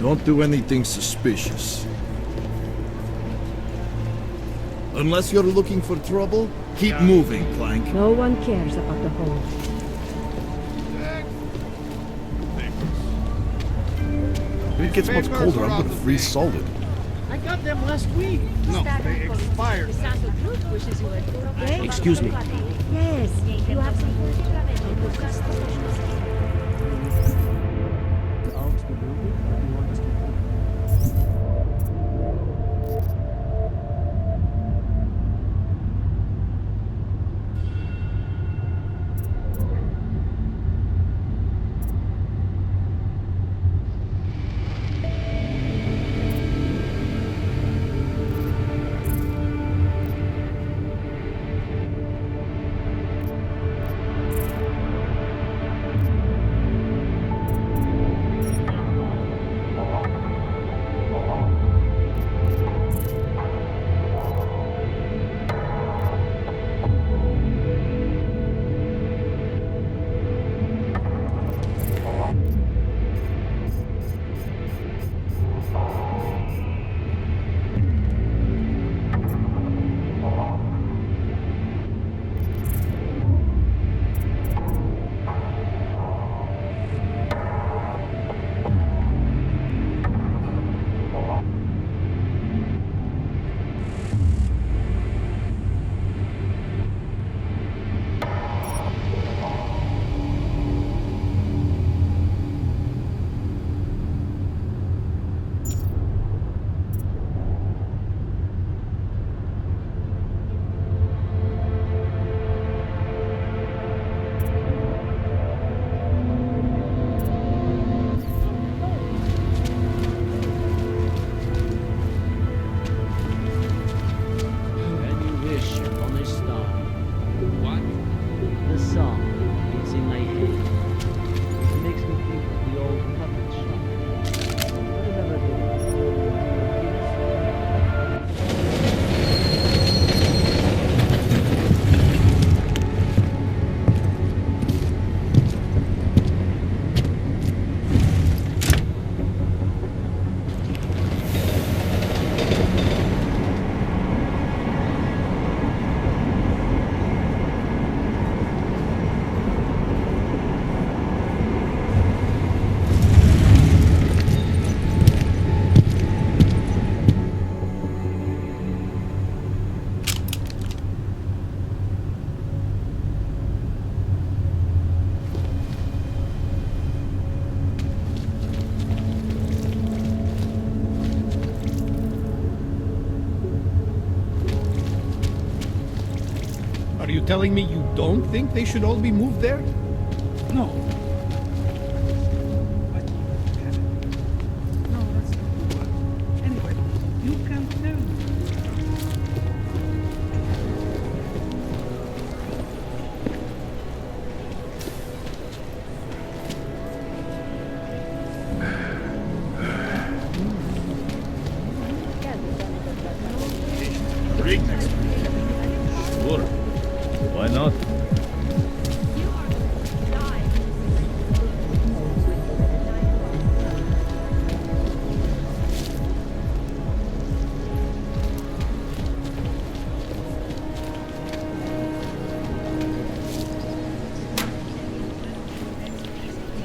Don't do anything suspicious. Unless you're looking for trouble, keep moving, Clank. No one cares about the hole. If it gets much colder, I'm gonna freeze solid. I got them last week. No, they expired. Excuse me. Yes, you have some Are you telling me you don't think they should all be moved there? No. No, that's not good. Anyway, you can tell me. Rig next week. Sure. Why not?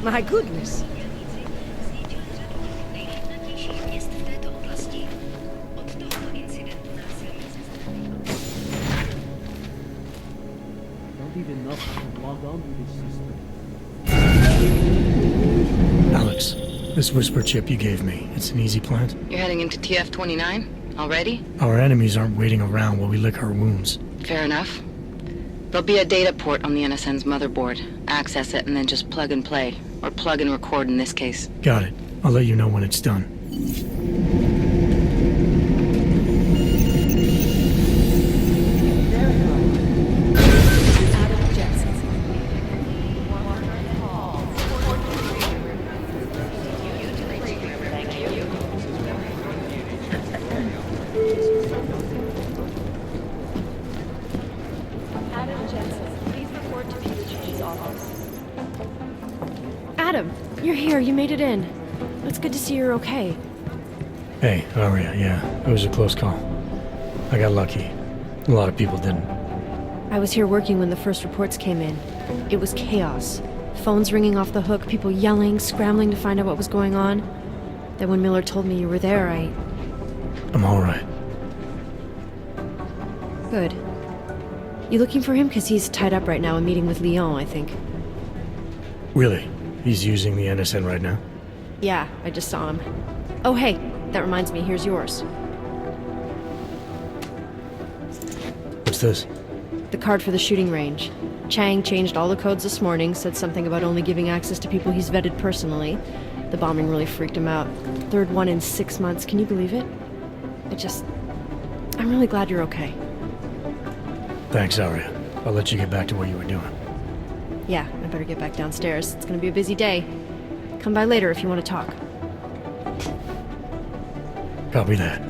My goodness. Alex, this whisper chip you gave me, it's an easy plant? You're heading into TF-29 already? Our enemies aren't waiting around while we lick our wounds. Fair enough. There'll be a data port on the NSN's motherboard. Access it and then just plug and play. Or plug and record in this case. Got it. I'll let you know when it's done. Adam, you're here. You made it in. Let's good to see you're okay. Hey, Aria, yeah, it was a close call. I got lucky. A lot of people didn't. I was here working when the first reports came in. It was chaos. Phones ringing off the hook, people yelling, scrambling to find out what was going on. Then when Miller told me you were there, I'm alright. Good. You looking for him? Because he's tied up right now and meeting with Leon, I think. Really? He's using the NSN right now? Yeah, I just saw him. Oh, hey, that reminds me, here's yours. What's this? The card for the shooting range. Chang changed all the codes this morning, said something about only giving access to people he's vetted personally. The bombing really freaked him out. Third one in 6 months, can you believe it? I'm really glad you're okay. Thanks, Aria. I'll let you get back to what you were doing. Yeah, I better get back downstairs. It's gonna be a busy day. Come by later if you want to talk. Copy that.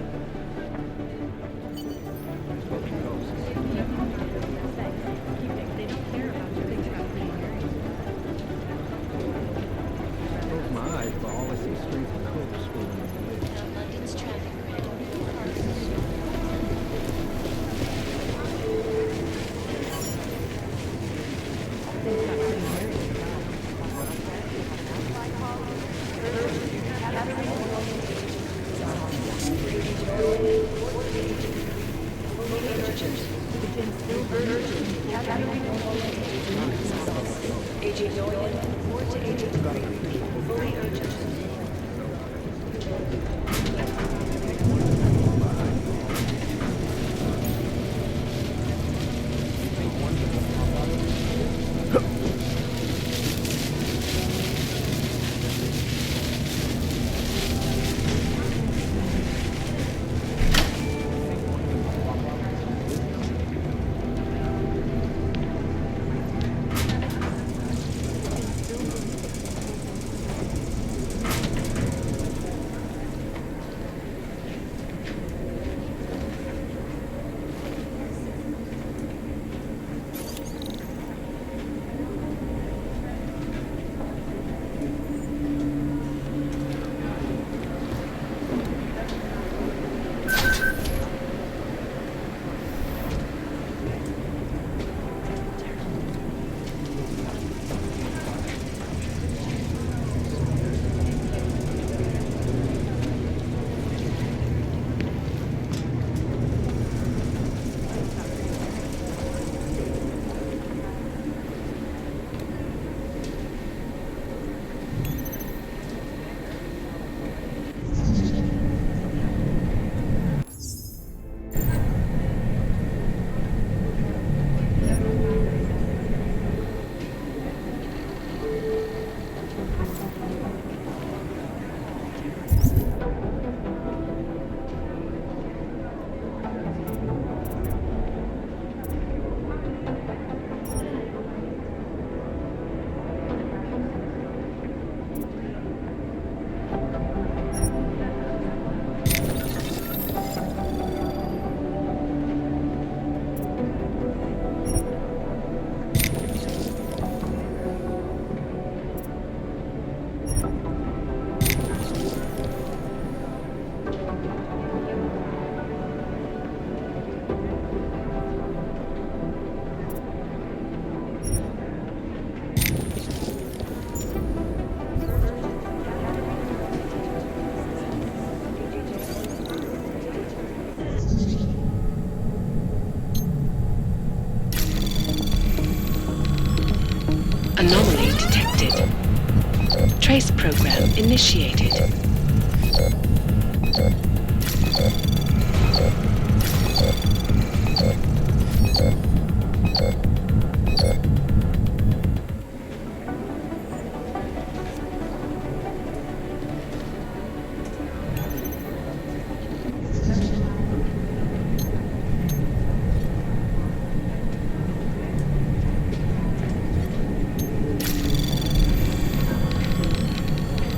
Anomaly detected. Trace program initiated.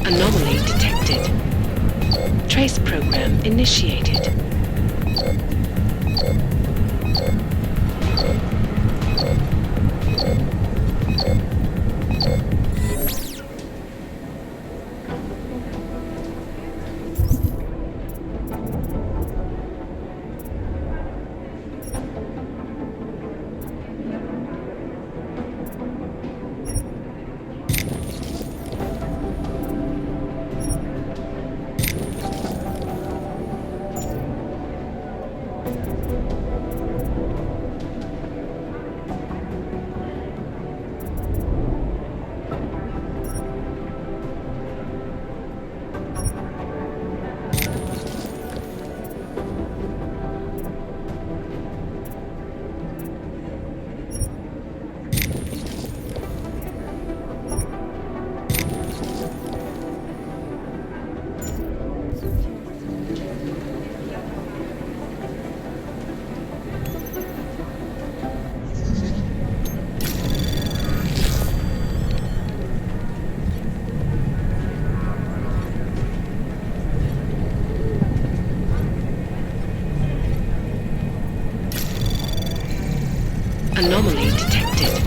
Anomaly detected. Trace program initiated. Anomaly detected.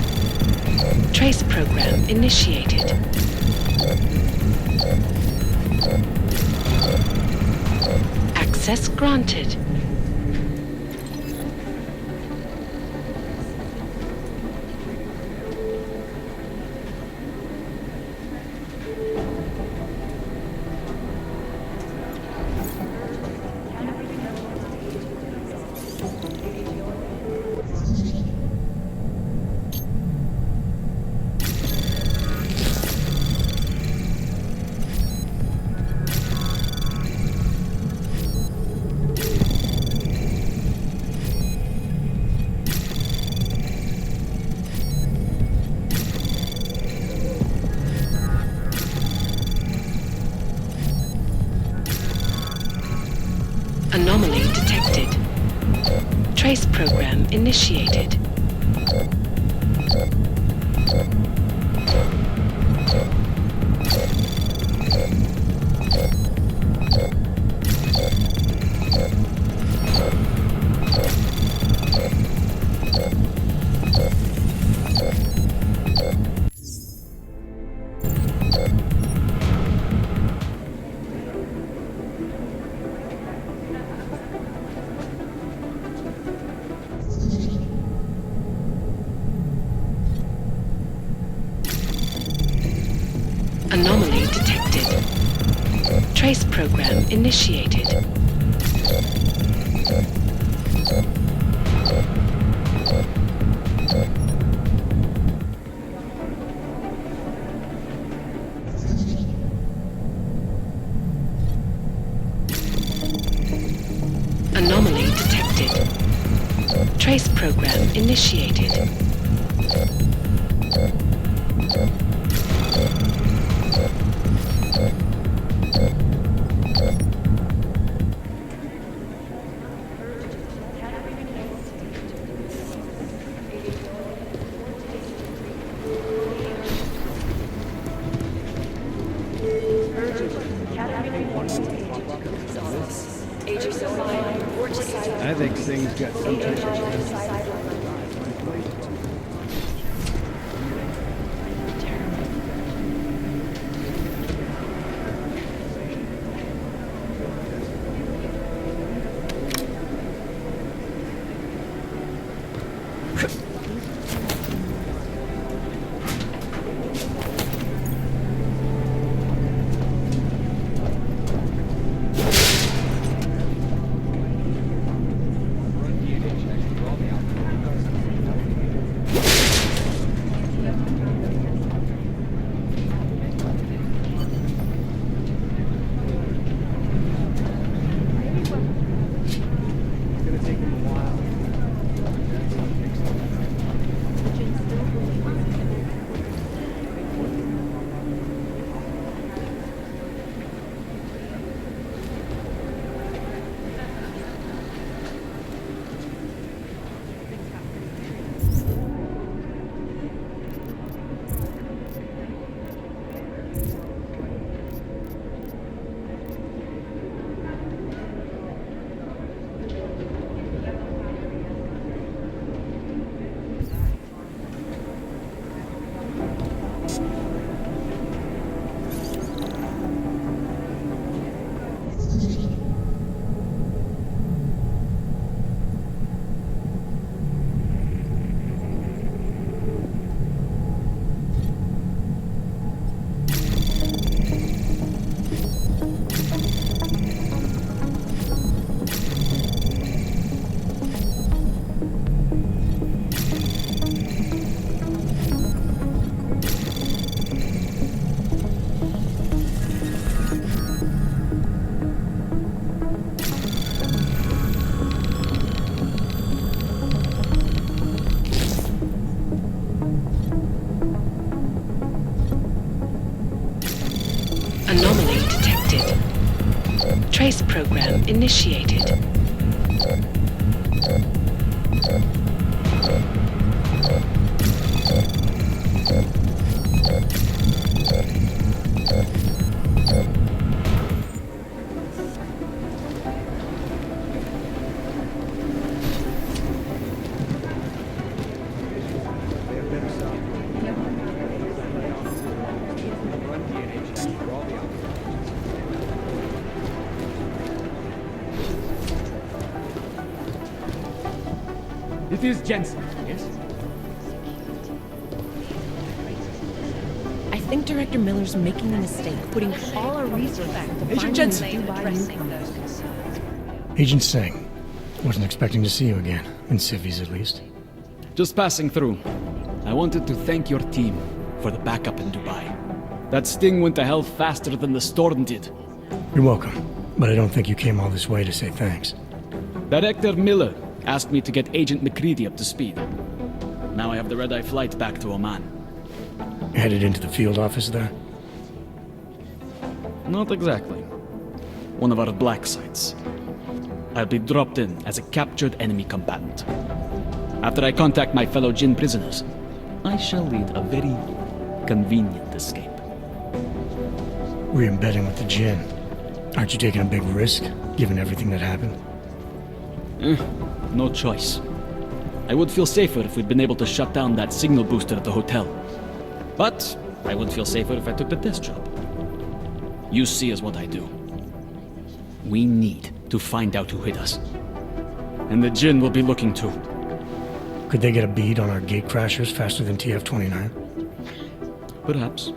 Trace program initiated. Access granted. Anomaly detected. Trace program initiated. Anomaly detected. Trace program initiated. Anomaly detected. Trace program initiated. I think things got some type Device program initiated. It is Jensen, yes? I think Director Miller's making a mistake, putting all our resources to Agent Jensen! addressing those concerns. Agent Singh. Wasn't expecting to see you again. In civvies, at least. Just passing through. I wanted to thank your team for the backup in Dubai. That sting went to hell faster than the storm did. You're welcome. But I don't think you came all this way to say thanks. Director Miller asked me to get Agent McCready up to speed. Now I have the red-eye flight back to Oman. Headed into the field office there? Not exactly. One of our black sites. I'll be dropped in as a captured enemy combatant. After I contact my fellow Jinn prisoners, I shall lead a very convenient escape. Re-embedding with the Jinn. Aren't you taking a big risk, given everything that happened? No choice. I would feel safer if we'd been able to shut down that signal booster at the hotel. But I would feel safer if I took the desk job. You see is what I do. We need to find out who hit us. And the Jinn will be looking too. Could they get a bead on our gate crashers faster than TF-29? Perhaps.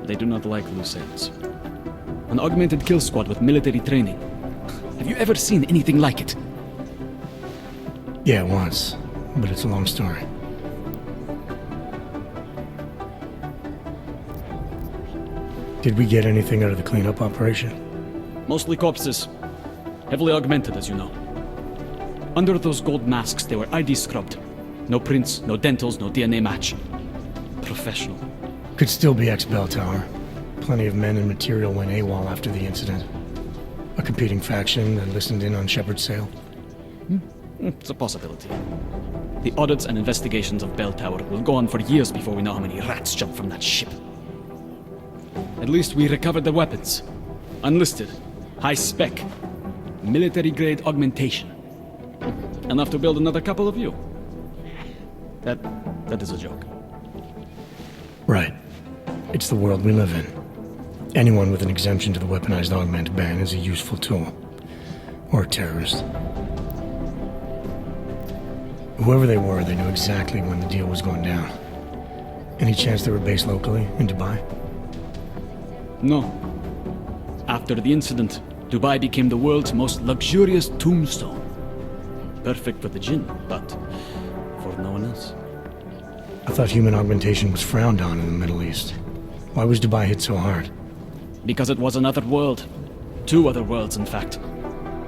They do not like loose ends. An augmented kill squad with military training. Have you ever seen anything like it? Yeah, once. But it's a long story. Did we get anything out of the cleanup operation? Mostly corpses. Heavily augmented, as you know. Under those gold masks, they were ID scrubbed. No prints, no dentals, no DNA match. Professional. Could still be ex-Bell Tower. Plenty of men and material went AWOL after the incident. A competing faction that listened in on Shepard's sale. It's a possibility. The audits and investigations of Bell Tower will go on for years before we know how many rats jumped from that ship. At least we recovered the weapons. Unlisted. High spec. Military-grade augmentation. Enough to build another couple of you. That is a joke. Right. It's the world we live in. Anyone with an exemption to the weaponized augment ban is a useful tool. Or a terrorist. Whoever they were, they knew exactly when the deal was going down. Any chance they were based locally, in Dubai? No. After the incident, Dubai became the world's most luxurious tombstone. Perfect for the Jinn, but for no one else. I thought human augmentation was frowned on in the Middle East. Why was Dubai hit so hard? Because it was another world. Two other worlds, in fact.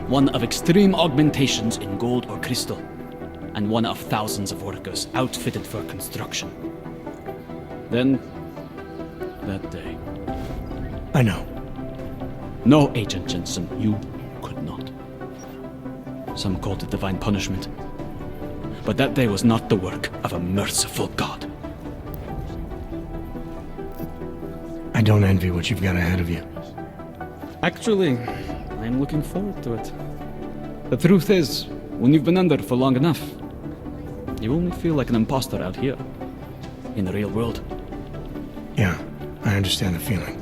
One of extreme augmentations in gold or crystal, and one of thousands of workers outfitted for construction. Then, that day. I know. No, Agent Jensen, you could not. Some called it divine punishment. But that day was not the work of a merciful God. I don't envy what you've got ahead of you. Actually, I'm looking forward to it. The truth is, when you've been under for long enough, you only feel like an imposter out here, in the real world. Yeah, I understand the feeling.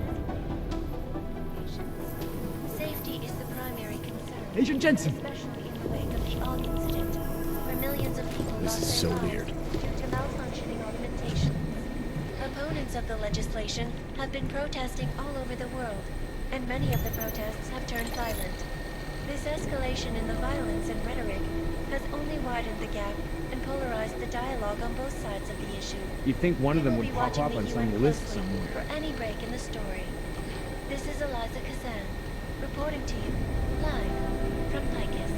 Safety is the primary concern. Agent Jensen! Especially in the wake of the Og incident, where millions of people This lost is so their lives weird. due to malfunctioning augmentation. Opponents of the legislation have been protesting all over the world, and many of the protests have turned violent. This escalation in the violence and rhetoric has only widened the gap and polarized the dialogue on both sides of the issue. You'd think one of them We'll would be pop watching up the on UN some list closely somewhere. for any break in the story. This is Eliza Kazan, reporting to you, live from Picus.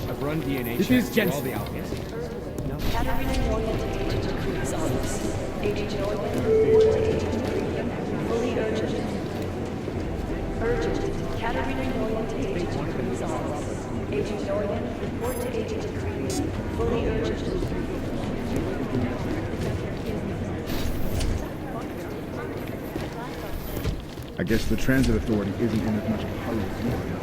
I've run DNA checks for all the outfits. I guess the transit authority isn't in as much of a hurry as you are.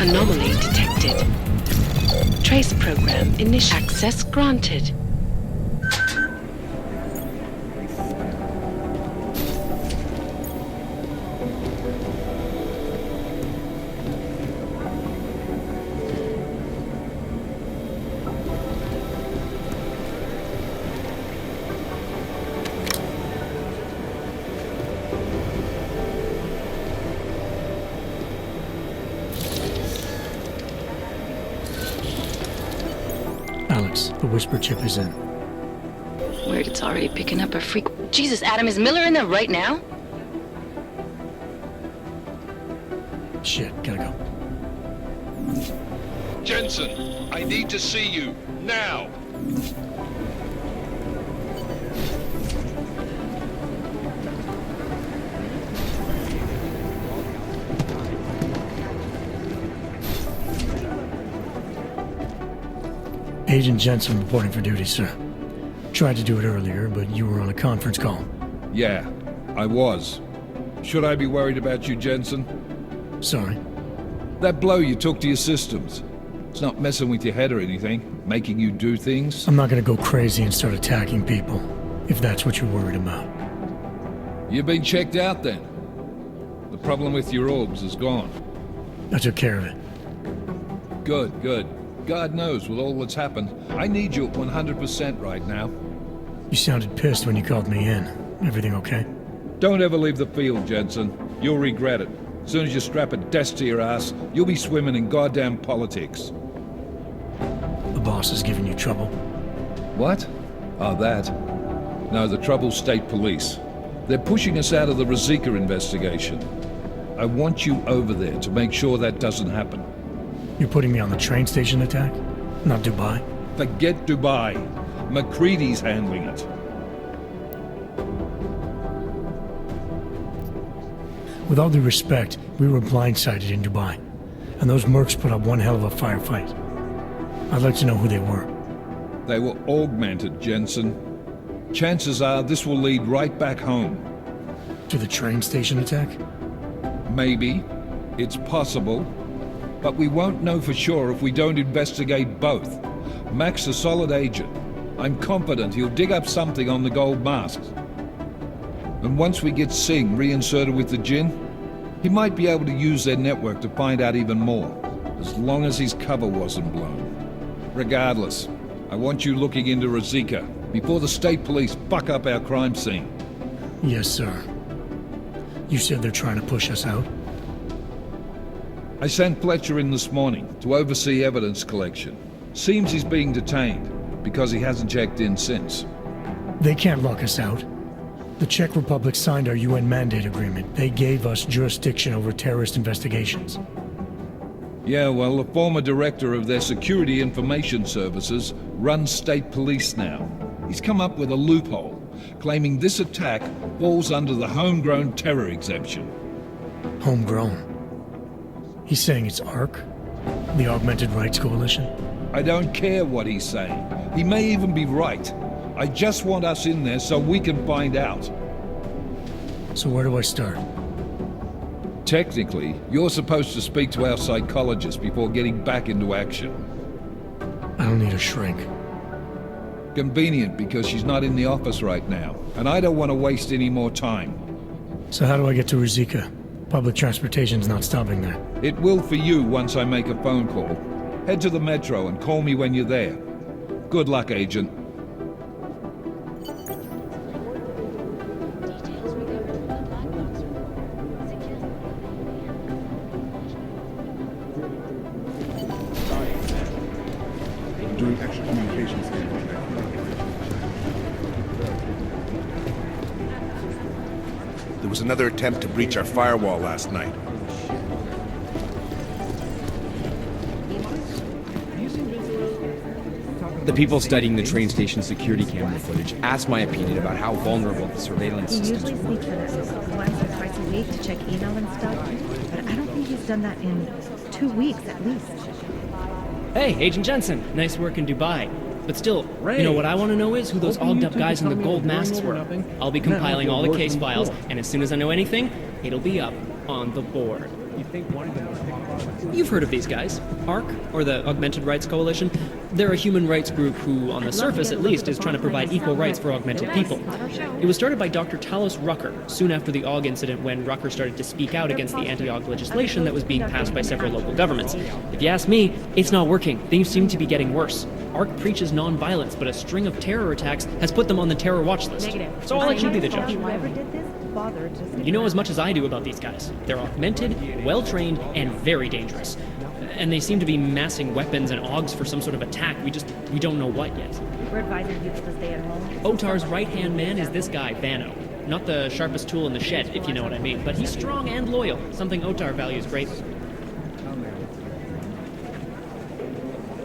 Anomaly detected. Trace program initial. Access granted. Alex, the Whisper chip is in. Weird, it's already picking up a freak. Jesus, Adam, is Miller in there right now? Shit, gotta go. Jensen, I need to see you, now! Agent Jensen reporting for duty, sir. Tried to do it earlier, but you were on a conference call. Yeah, I was. Should I be worried about you, Jensen? Sorry. That blow you took to your systems. It's not messing with your head or anything, making you do things. I'm not gonna go crazy and start attacking people, if that's what you're worried about. You've been checked out then. The problem with your orbs is gone. I took care of it. Good, good. God knows with all that's happened, I need you at 100% right now. You sounded pissed when you called me in. Everything okay? Don't ever leave the field, Jensen. You'll regret it. As soon as you strap a desk to your ass, you'll be swimming in goddamn politics. The boss is giving you trouble? What? Oh, that. No, the trouble's state police. They're pushing us out of the Rosika investigation. I want you over there to make sure that doesn't happen. You're putting me on the train station attack? Not Dubai? Forget Dubai. McCready's handling it. With all due respect, we were blindsided in Dubai. And those mercs put up one hell of a firefight. I'd like to know who they were. They were augmented, Jensen. Chances are this will lead right back home. To the train station attack? Maybe. It's possible. But we won't know for sure if we don't investigate both. Mac's a solid agent. I'm confident he'll dig up something on the gold masks. And once we get Singh reinserted with the Jinn, he might be able to use their network to find out even more, as long as his cover wasn't blown. Regardless, I want you looking into Rosika before the state police fuck up our crime scene. Yes, sir. You said they're trying to push us out? I sent Fletcher in this morning to oversee evidence collection. Seems he's being detained, because he hasn't checked in since. They can't lock us out. The Czech Republic signed our UN mandate agreement. They gave us jurisdiction over terrorist investigations. Yeah, well, the former director of their security information services runs state police now. He's come up with a loophole, claiming this attack falls under the homegrown terror exemption. Homegrown? He's saying it's ARC? The Augmented Rights Coalition? I don't care what he's saying. He may even be right. I just want us in there so we can find out. So where do I start? Technically, you're supposed to speak to our psychologist before getting back into action. I don't need a shrink. Convenient because she's not in the office right now, and I don't want to waste any more time. So how do I get to Ruzika? Public transportation's not stopping there. It will for you once I make a phone call. Head to the metro and call me when you're there. Good luck, Agent. Doing extra communications here. There was another attempt to breach our firewall last night. The people studying the train station security camera footage asked my opinion about how vulnerable the surveillance He systems usually were. sneaks in once or twice a week to check email and stuff, but I don't think he's done that in 2 weeks at least. Hey, Agent Jensen. Nice work in Dubai. But still, you know what I want to know is who those ogged up guys in the gold masks were. I'll be compiling all the case files, and as soon as I know anything, it'll be up on the board. You've heard of these guys. ARC, or the Augmented Rights Coalition. They're a human rights group who, on the surface at least, is trying to provide equal rights for augmented people. It was started by Dr. Talos Rucker, soon after the AUG incident when Rucker started to speak out against the anti-AUG legislation that was being passed by several local governments. If you ask me, it's not working. Things seem to be getting worse. ARC preaches non-violence, but a string of terror attacks has put them on the terror watch list. So I'll let you be the judge. You know as much as I do about these guys. They're augmented, well-trained, and very dangerous. And they seem to be massing weapons and AUGs for some sort of attack. We don't know what yet. We're advising people to stay at home. Otar's right-hand man is this guy, Vano. Not the sharpest tool in the shed, if you know what I mean, but he's strong and loyal, something Otar values greatly.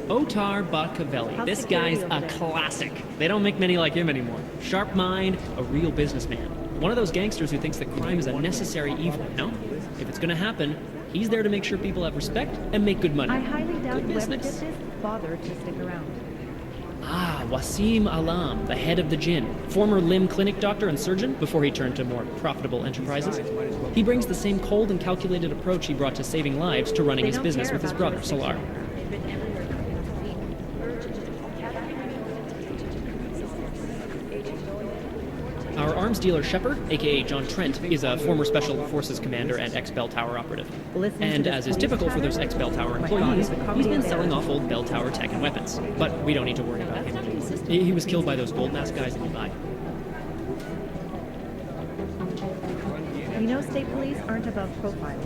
Otar Botkavelli. This guy's a classic. They don't make many like him anymore. Sharp mind, a real businessman. One of those gangsters who thinks that crime is a necessary evil, no? If it's gonna happen, he's there to make sure people have respect and make good money. I highly doubt Good whoever did business. this bothered to stick around. Ah, Wasim Alam, the head of the Jinn, former limb clinic doctor and surgeon before he turned to more profitable enterprises. He brings the same cold and calculated approach he brought to saving lives to running his business with his brother, Solar. Our arms dealer Shepard, aka John Trent, is a former Special Forces commander and ex-Bell Tower operative. And as is typical for those ex-Bell Tower employees, he's been selling off old Bell Tower tech and weapons. But we don't need to worry about him. He was killed by those gold mask guys in Dubai. You know state police aren't above profiling.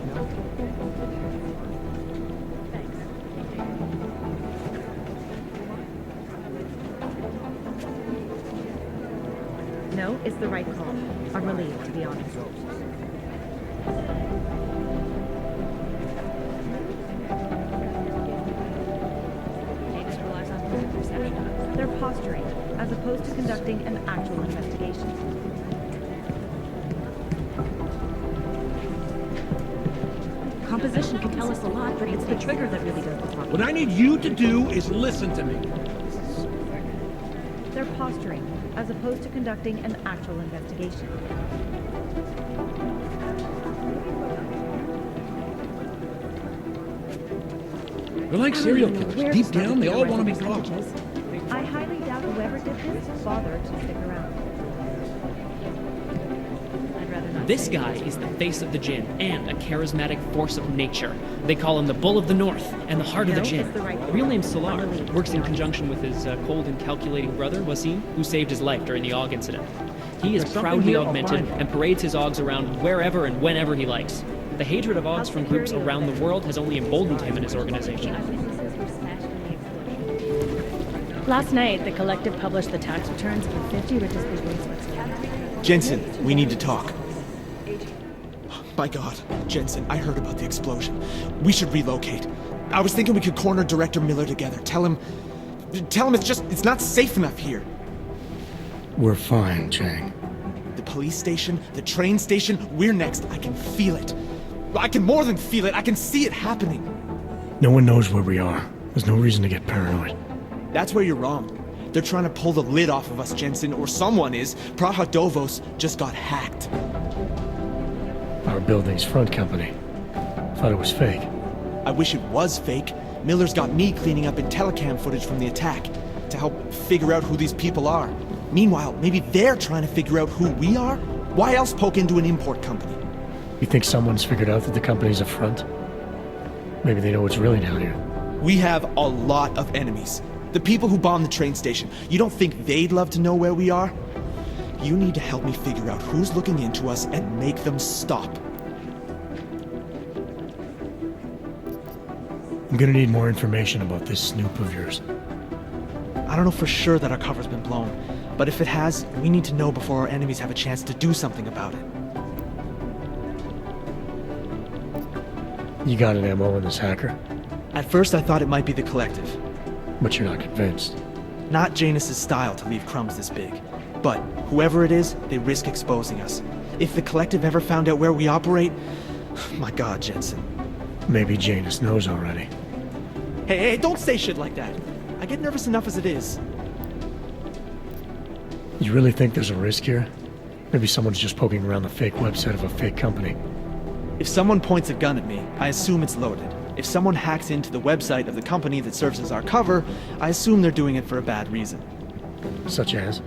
No, it's the right call. I'm relieved, to be honest. They're posturing, as opposed to conducting an actual investigation. Composition can tell us a lot, but it's the trigger that really does the talking. What I need you to do is listen to me. They're posturing, as opposed to conducting an actual investigation. They're like serial killers. Deep down, they all want to be caught. I highly doubt whoever did this bothered to stick around. I'd rather not. This guy is the face of the Jinn and a charismatic force of nature. They call him the Bull of the North and the Heart of the Jinn. Real name Solar. Works in conjunction with his cold and calculating brother, Wasim, who saved his life during the AUG incident. He is proudly augmented and parades his AUGs around wherever and whenever he likes. The hatred of AUGs from groups around the world has only emboldened him and his organization. Last night, the collective published the tax returns for 50 richest people in Switzerland. Jensen, we need to talk. By God, Jensen, I heard about the explosion. We should relocate. I was thinking we could corner Director Miller together. Tell him it's not safe enough here. We're fine, Chang. The police station, the train station, we're next. I can feel it. I can more than feel it. I can see it happening. No one knows where we are. There's no reason to get paranoid. That's where you're wrong. They're trying to pull the lid off of us, Jensen, or someone is. Praha Dovos just got hacked. Our building's front company. Thought it was fake. I wish it was fake. Miller's got me cleaning up IntelliCam footage from the attack to help figure out who these people are. Meanwhile, maybe they're trying to figure out who we are? Why else poke into an import company? You think someone's figured out that the company's a front? Maybe they know what's really down here. We have a lot of enemies. The people who bombed the train station. You don't think they'd love to know where we are? You need to help me figure out who's looking into us and make them stop. I'm gonna need more information about this snoop of yours. I don't know for sure that our cover's been blown, but if it has, we need to know before our enemies have a chance to do something about it. You got an MO on this hacker? At first I thought it might be the Collective. But you're not convinced. Not Janus's style to leave crumbs this big. But whoever it is, they risk exposing us. If the Collective ever found out where we operate... My god, Jensen. Maybe Janus knows already. Hey, don't say shit like that. I get nervous enough as it is. You really think there's a risk here? Maybe someone's just poking around the fake website of a fake company. If someone points a gun at me, I assume it's loaded. If someone hacks into the website of the company that serves as our cover, I assume they're doing it for a bad reason. Such as?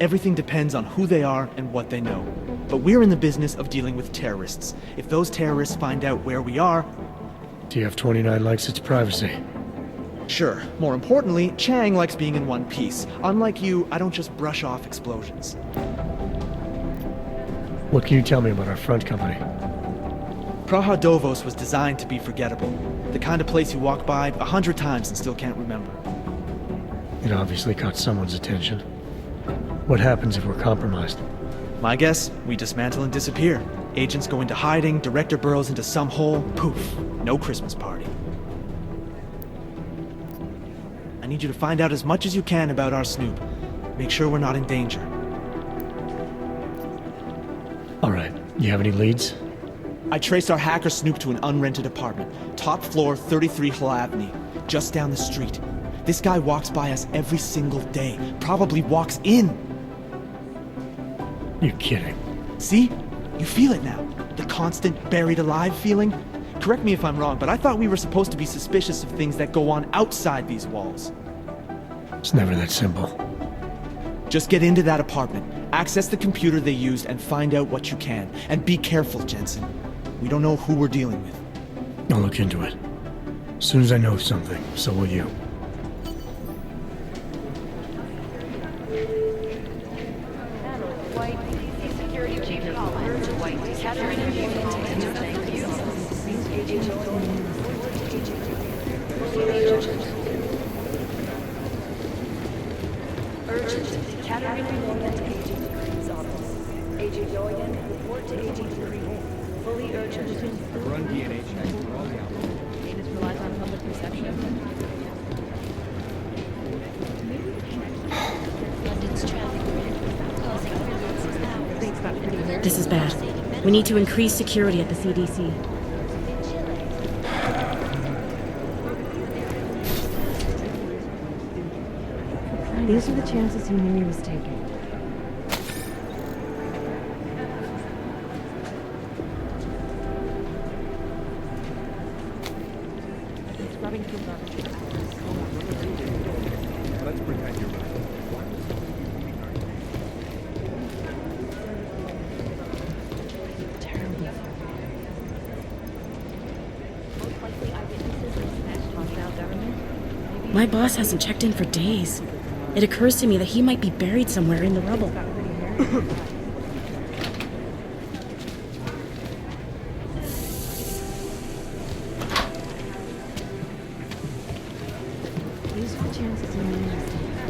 Everything depends on who they are and what they know. But we're in the business of dealing with terrorists. If those terrorists find out where we are... TF-29 likes its privacy. Sure. More importantly, Chang likes being in one piece. Unlike you, I don't just brush off explosions. What can you tell me about our front company? Praha Dovos was designed to be forgettable. The kind of place you walk by 100 times and still can't remember. It obviously caught someone's attention. What happens if we're compromised? My guess, we dismantle and disappear. Agents go into hiding, Director burrows into some hole, poof, no Christmas party. I need you to find out as much as you can about our snoop. Make sure we're not in danger. All right, you have any leads? I traced our hacker snoop to an unrented apartment. Top floor, 33 Hill Avenue, just down the street. This guy walks by us every single day. Probably walks in. You're kidding. See? You feel it now. The constant buried alive feeling. Correct me if I'm wrong, but I thought we were supposed to be suspicious of things that go on outside these walls. It's never that simple. Just get into that apartment, access the computer they used, and find out what you can. And be careful, Jensen. We don't know who we're dealing with. I'll look into it. As soon as I know something, so will you. This is bad. We need to increase security at the CDC. These are the chances he knew he was taking. Let's pretend you're right. My boss hasn't checked in for days. It occurs to me that he might be buried somewhere in the rubble. These are the chances he knew he was taking.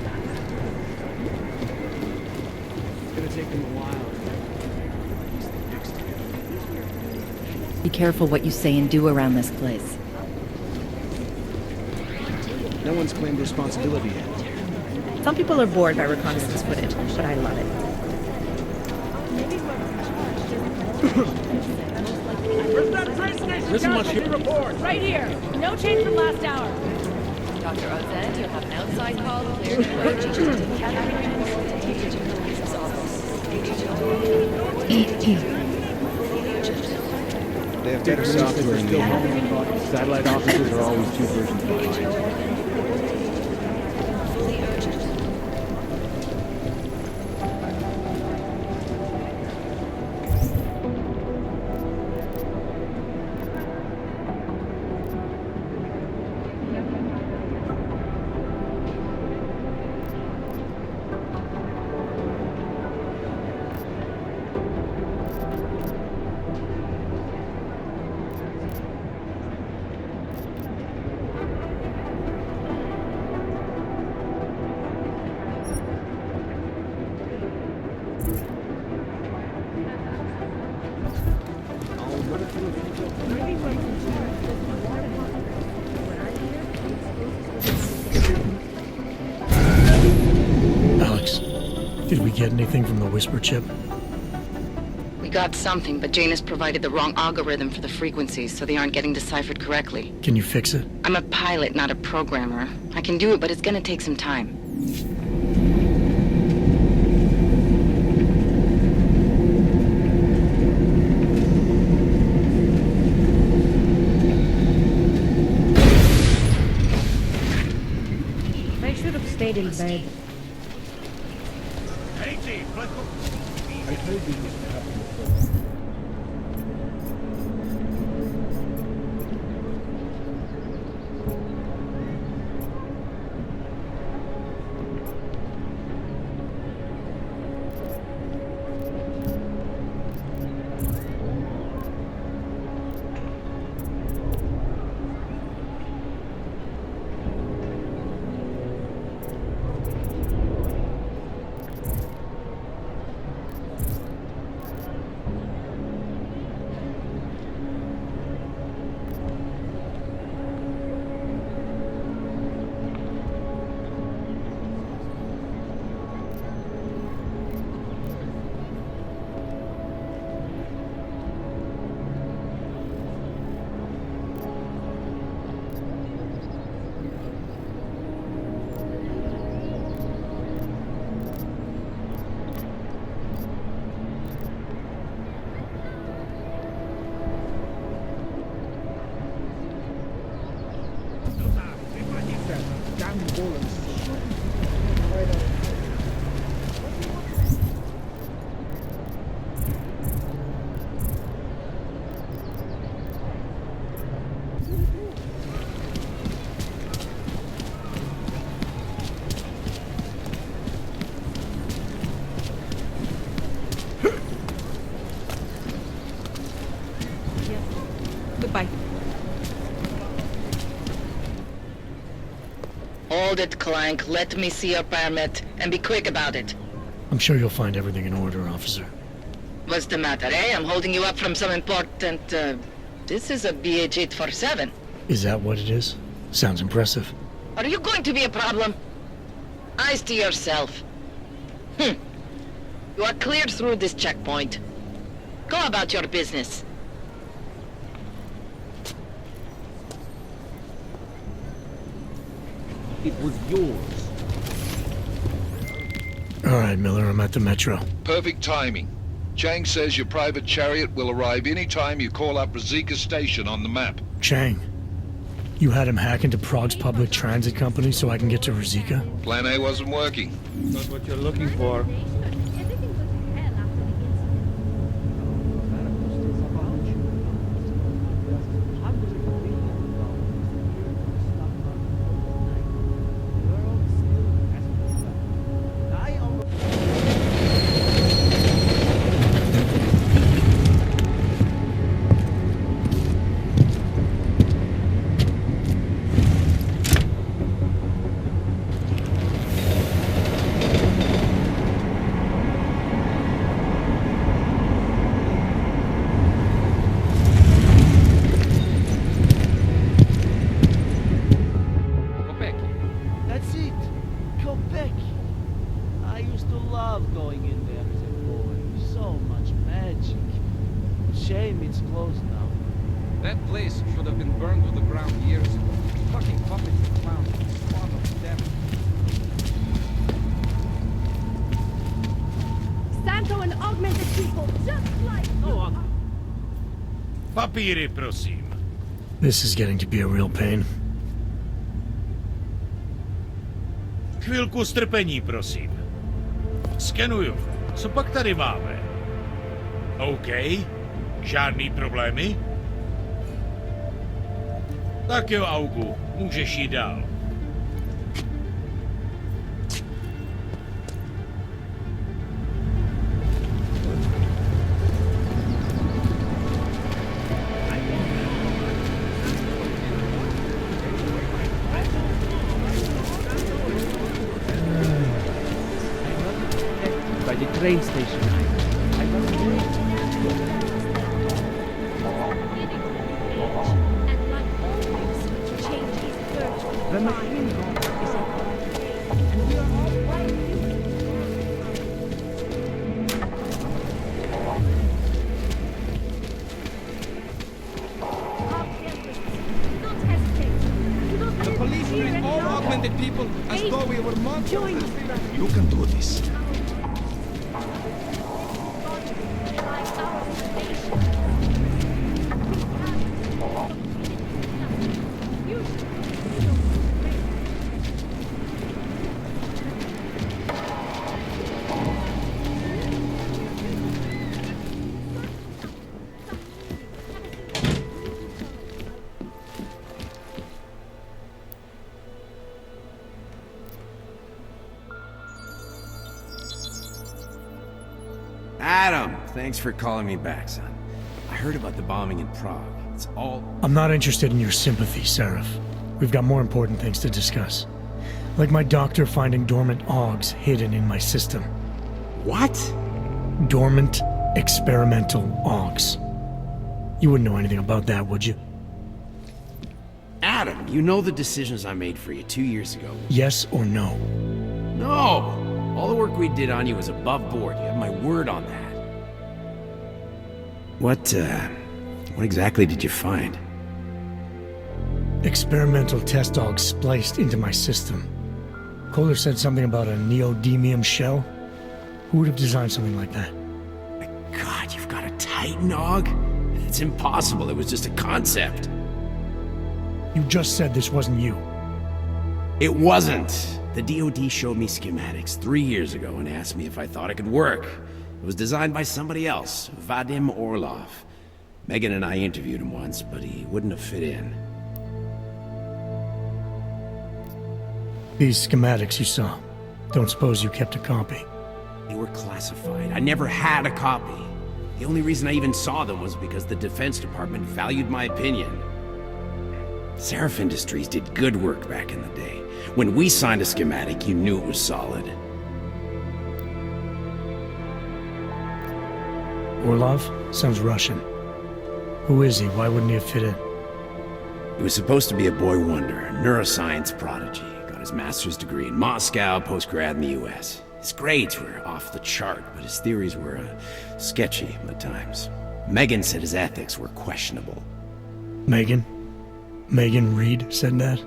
It's gonna take them a while. Be careful what you say and do around this place. No one's claimed responsibility yet. Some people are bored by reconnaissance footage, but I love it. There isn't much here. Right here. No change from last hour. Dr. Ozen, you'll have an outside call cleared to approach They have better software in the satellite offices are always 2 versions behind. Alex, did we get anything from the Whisper chip? We got something, but Janus provided the wrong algorithm for the frequencies, so they aren't getting deciphered correctly. Can you fix it? I'm a pilot, not a programmer. I can do it, but it's gonna take some time. They should have stayed in bed. I told you this to happen before. Goodbye. Hold it, Clank. Let me see your permit, and be quick about it. I'm sure you'll find everything in order, officer. What's the matter, eh? I'm holding you up from some important, This is a BH-847. Is that what it is? Sounds impressive. Are you going to be a problem? Eyes to yourself. You are cleared through this checkpoint. Go about your business. It was yours. All right, Miller, I'm at the Metro. Perfect timing. Chang says your private chariot will arrive any time you call up Rizika Station on the map. Chang, you had him hack into Prague's public transit company so I can get to Rizika? Plan A wasn't working. Not what you're looking for. Shame it's closed now. That place should have been burned to the ground years ago. Fucking puppets and clowns. Santo and augmented people, just like... Papíry, prosím. This is getting to be a real pain. Chvilku strpení, prosím. Skenuju. Co pak tady máme? OK. Žádný problémy? Tak jo, Augu. Můžeš jít dál. By the train station. The machine is The police treat all augmented people as though we were monsters. You can do this. Adam, thanks for calling me back, son. I heard about the bombing in Prague. It's all... I'm not interested in your sympathy, Seraph. We've got more important things to discuss. Like my doctor finding dormant augs hidden in my system. What? Dormant experimental augs. You wouldn't know anything about that, would you? Adam, you know the decisions I made for you 2 years ago. Yes or no? No! All the work we did on you was above board. You have my word on that. What exactly did you find? Experimental test augs spliced into my system. Kohler said something about a neodymium shell. Who would have designed something like that? God, you've got a Titan aug? It's impossible. It was just a concept. You just said this wasn't you. It wasn't. The DoD showed me schematics 3 years ago and asked me if I thought it could work. It was designed by somebody else, Vadim Orlov. Megan and I interviewed him once, but he wouldn't have fit in. These schematics you saw, don't suppose you kept a copy? They were classified. I never had a copy. The only reason I even saw them was because the Defense Department valued my opinion. Seraph Industries did good work back in the day. When we signed a schematic, you knew it was solid. Orlov? Sounds Russian. Who is he? Why wouldn't he have fit in? He was supposed to be a boy wonder, a neuroscience prodigy. Got his master's degree in Moscow, post-grad in the US. His grades were off the chart, but his theories were sketchy at times. Megan said his ethics were questionable. Megan? Megan Reed said that?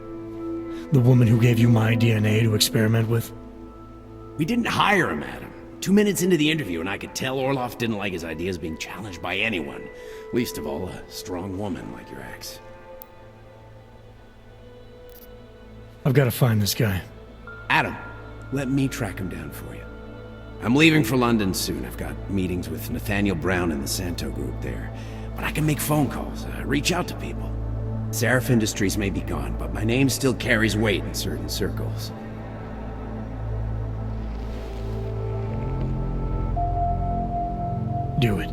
The woman who gave you my DNA to experiment with? We didn't hire him, Adam. 2 minutes into the interview, and I could tell Orlov didn't like his ideas being challenged by anyone. Least of all, a strong woman like your ex. I've got to find this guy. Adam, let me track him down for you. I'm leaving for London soon. I've got meetings with Nathaniel Brown and the Santo group there. But I can make phone calls, reach out to people. Seraph Industries may be gone, but my name still carries weight in certain circles. Do it.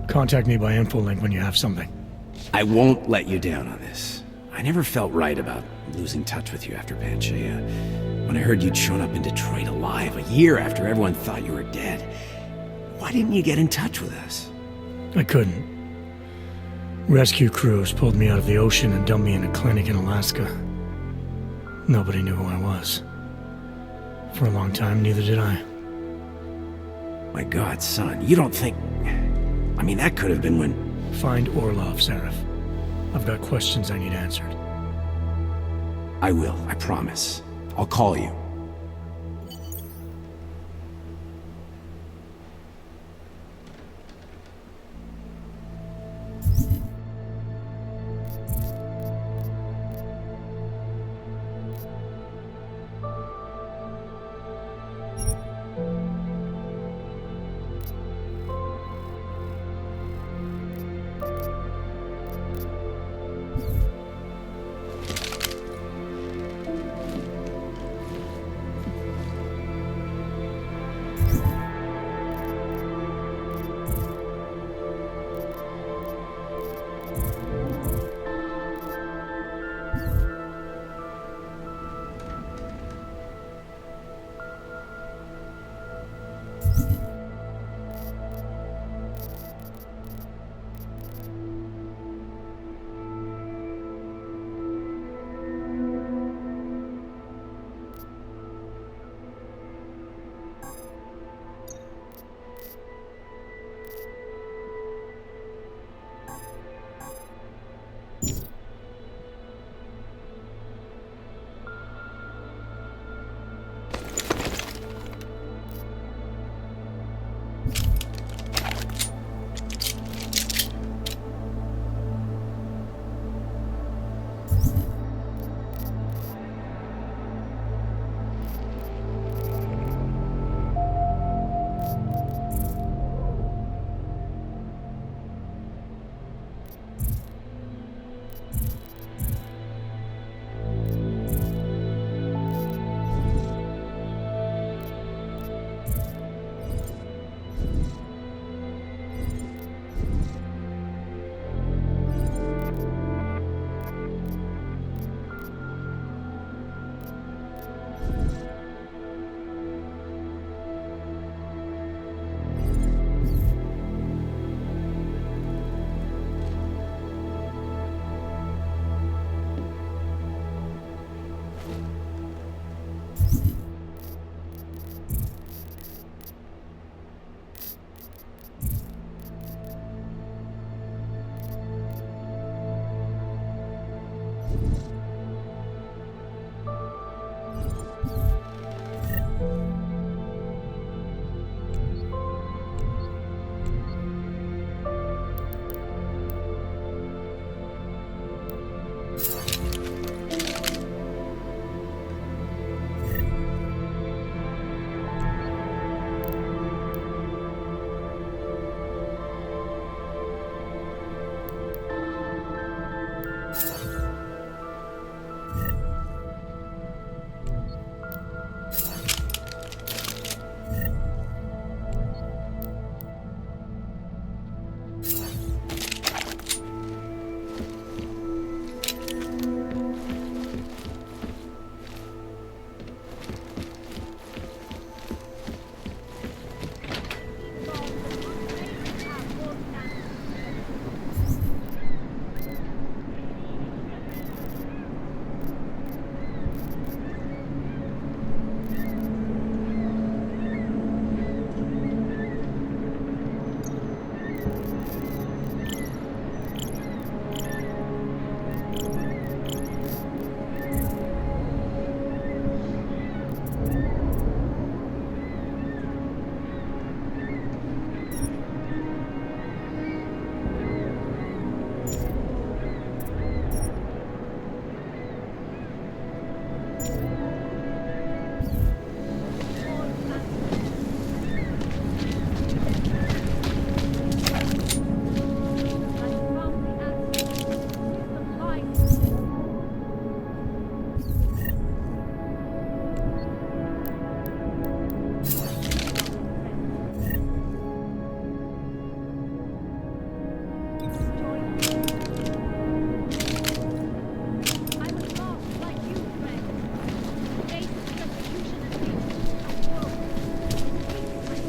Contact me by infolink when you have something. I won't let you down on this. I never felt right about losing touch with you after Panchea. When I heard you'd shown up in Detroit alive, a year after everyone thought you were dead. Why didn't you get in touch with us? I couldn't. Rescue crews pulled me out of the ocean and dumped me in a clinic in Alaska. Nobody knew who I was. For a long time, neither did I. My God, son, you don't think... I mean, that could have been when... Find Orlov, Seraph. I've got questions I need answered. I will, I promise. I'll call you.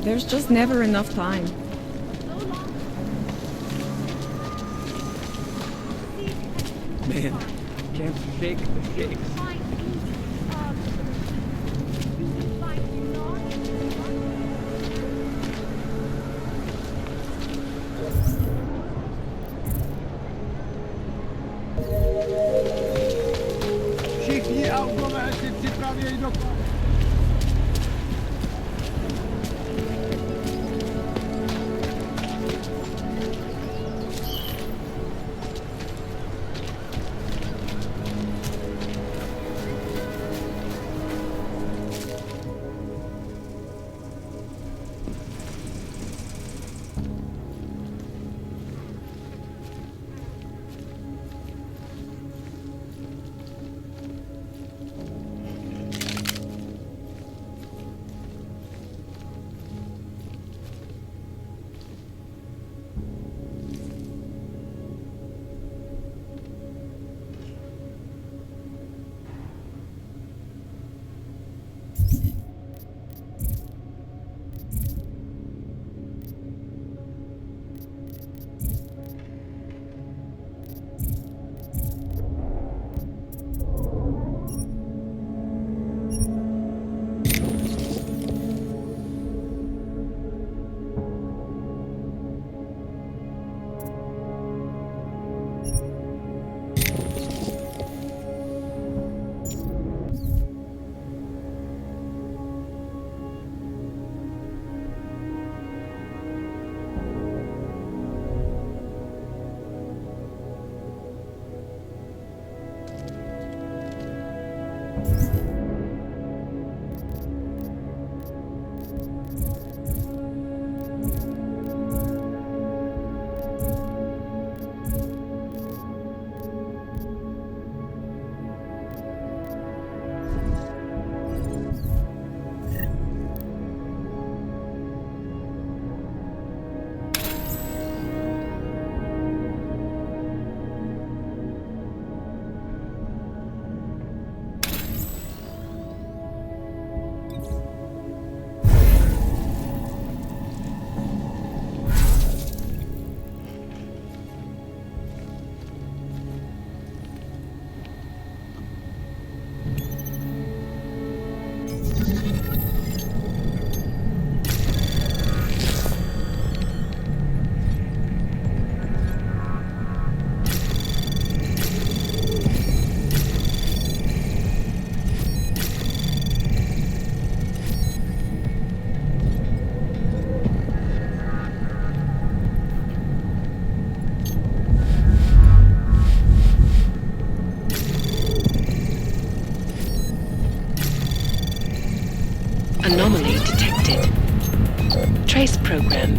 There's just never enough time. Man, can't shake the shakes. Všichni autové si připravějí do kola.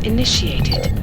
initiated.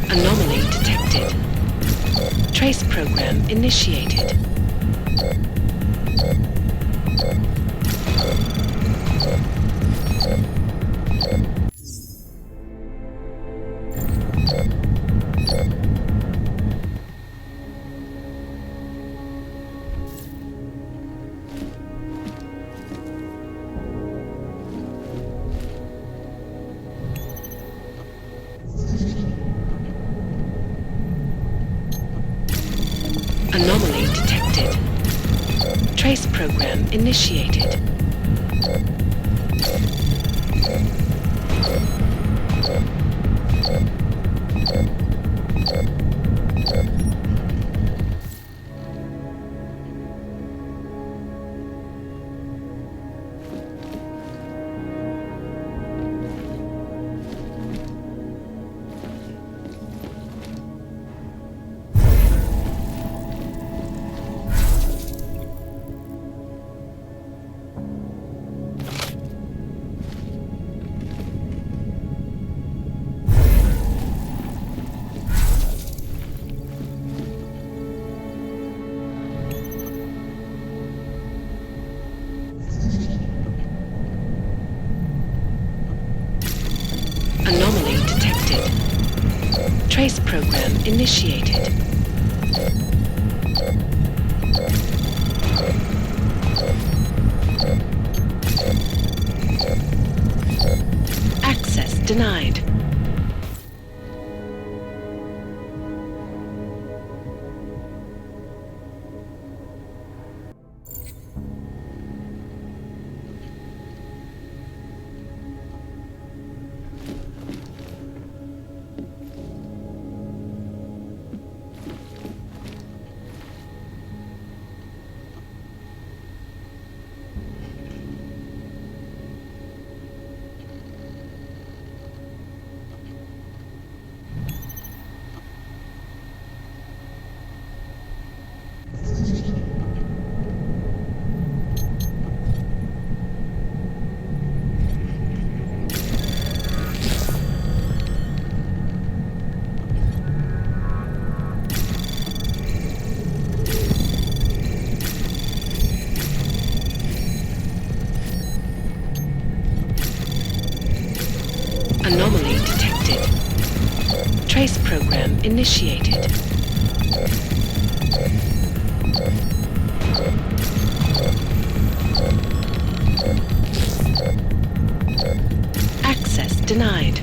Anomaly detected. Trace program initiated. Anomaly detected. Trace program initiated. Anomaly detected. Trace program initiated. Access denied. Anomaly detected. Trace program initiated. Access denied.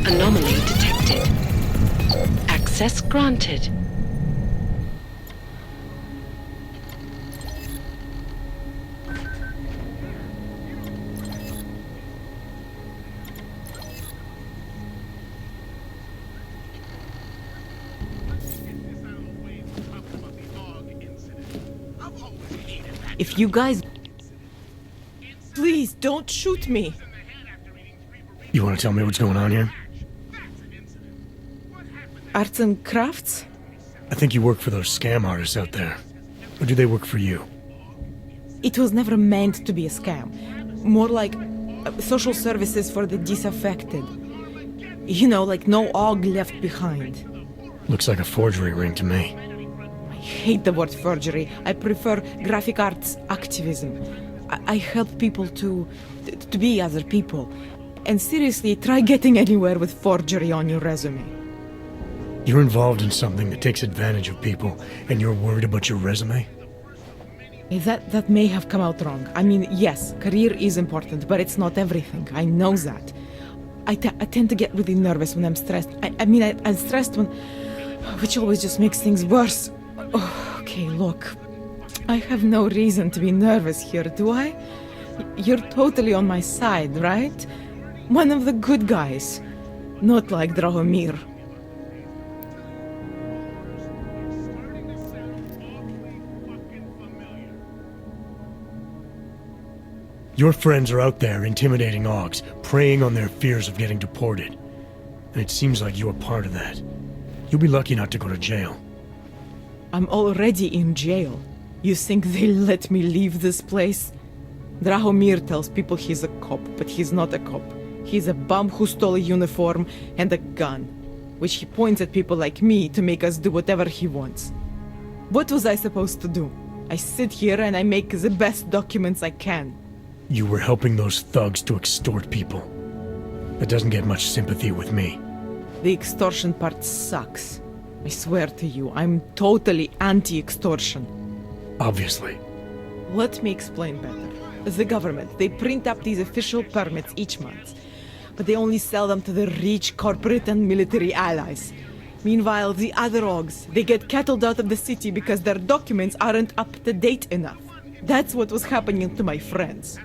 Anomaly detected. Access granted. If you guys... Please, don't shoot me. You want to tell me what's going on here? Arts and crafts? I think you work for those scam artists out there. Or do they work for you? It was never meant to be a scam. More like social services for the disaffected. You know, like no OG left behind. Looks like a forgery ring to me. I hate the word forgery. I prefer graphic arts activism. I help people to be other people. And seriously, try getting anywhere with forgery on your resume. You're involved in something that takes advantage of people, and you're worried about your resume? That may have come out wrong. I mean, yes, career is important, but it's not everything. I know that. I tend to get really nervous when I'm stressed. I'm stressed when... which always just makes things worse. Oh, okay, look. I have no reason to be nervous here, do I? You're totally on my side, right? One of the good guys. Not like Drahomir. Your friends are out there intimidating Augs, preying on their fears of getting deported. And it seems like you're part of that. You'll be lucky not to go to jail. I'm already in jail. You think they'll let me leave this place? Drahomir tells people he's a cop, but he's not a cop. He's a bum who stole a uniform and a gun, which he points at people like me to make us do whatever he wants. What was I supposed to do? I sit here and I make the best documents I can. You were helping those thugs to extort people. That doesn't get much sympathy with me. The extortion part sucks. I swear to you, I'm totally anti-extortion. Obviously. Let me explain better. The government, they print up these official permits each month, but they only sell them to the rich corporate and military allies. Meanwhile, the other Augs, they get cattled out of the city because their documents aren't up to date enough. That's what was happening to my friends.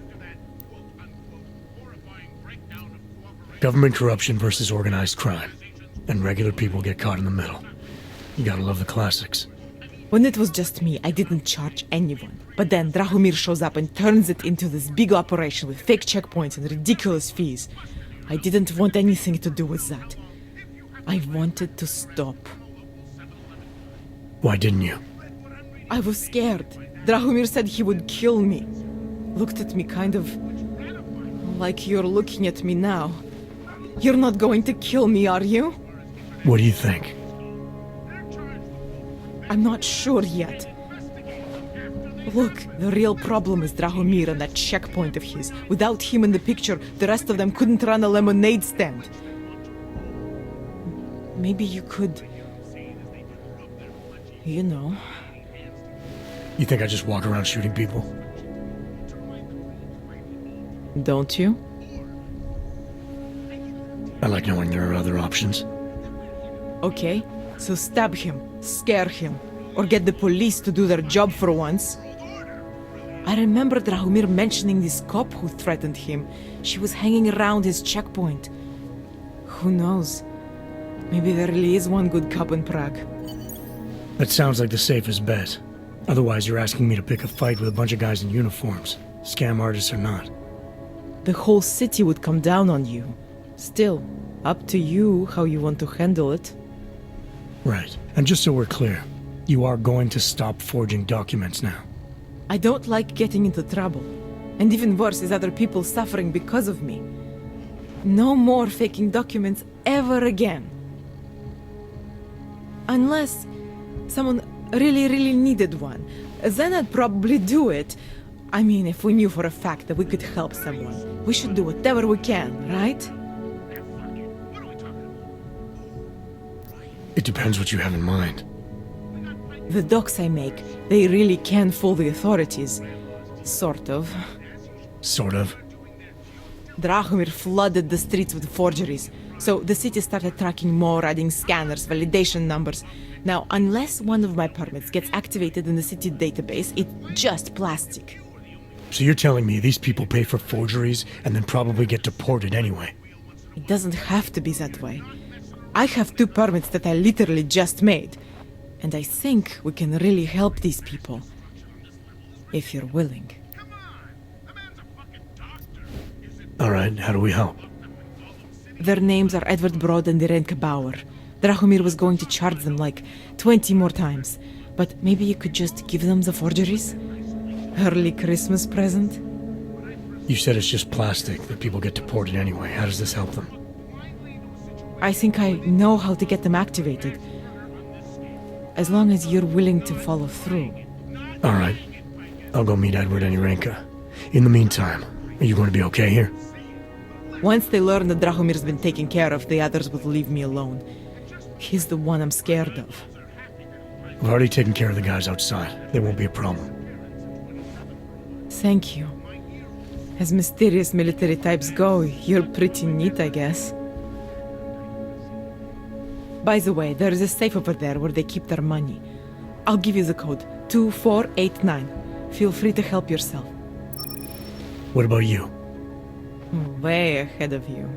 Government corruption versus organized crime. And regular people get caught in the middle. You gotta love the classics. When it was just me, I didn't charge anyone. But then Drahomir shows up and turns it into this big operation with fake checkpoints and ridiculous fees. I didn't want anything to do with that. I wanted to stop. Why didn't you? I was scared. Drahomir said he would kill me. Looked at me kind of... like you're looking at me now. You're not going to kill me, are you? What do you think? I'm not sure yet. Look, the real problem is Drahomir and that checkpoint of his. Without him in the picture, the rest of them couldn't run a lemonade stand. Maybe you could... you know... You think I just walk around shooting people? Don't you? I like knowing there are other options. Okay, so stab him, scare him, or get the police to do their job for once. I remember Drahomir mentioning this cop who threatened him. She was hanging around his checkpoint. Who knows? Maybe there really is one good cop in Prague. That sounds like the safest bet. Otherwise, you're asking me to pick a fight with a bunch of guys in uniforms, scam artists or not. The whole city would come down on you. Still, up to you how you want to handle it. Right. And just so we're clear, you are going to stop forging documents now. I don't like getting into trouble. And even worse is other people suffering because of me. No more faking documents ever again. Unless someone really needed one. Then I'd probably do it. I mean, if we knew for a fact that we could help someone. We should do whatever we can, right? It depends what you have in mind. The docs I make, they really can fool the authorities. Sort of. Sort of? Drahomir flooded the streets with forgeries, so the city started tracking more, adding scanners, validation numbers. Now, unless one of my permits gets activated in the city database, it's just plastic. So you're telling me these people pay for forgeries and then probably get deported anyway? It doesn't have to be that way. I have 2 permits that I literally just made. And I think we can really help these people. if you're willing. Alright, how do we help? Their names are Edward Broad and Irenka Bauer. Drahomir was going to charge them like 20 more times. But maybe you could just give them the forgeries? Early Christmas present? You said it's just plastic, that people get deported anyway. How does this help them? I think I know how to get them activated. As long as you're willing to follow through. Alright. I'll go meet Edward and Irenka. In the meantime, are you going to be okay here? Once they learn that Drahomir's been taken care of, the others will leave me alone. He's the one I'm scared of. I've already taken care of the guys outside. They won't be a problem. Thank you. As mysterious military types go, you're pretty neat, I guess. By the way, there is a safe over there where they keep their money. I'll give you the code, 2489. Feel free to help yourself. What about you? Way ahead of you.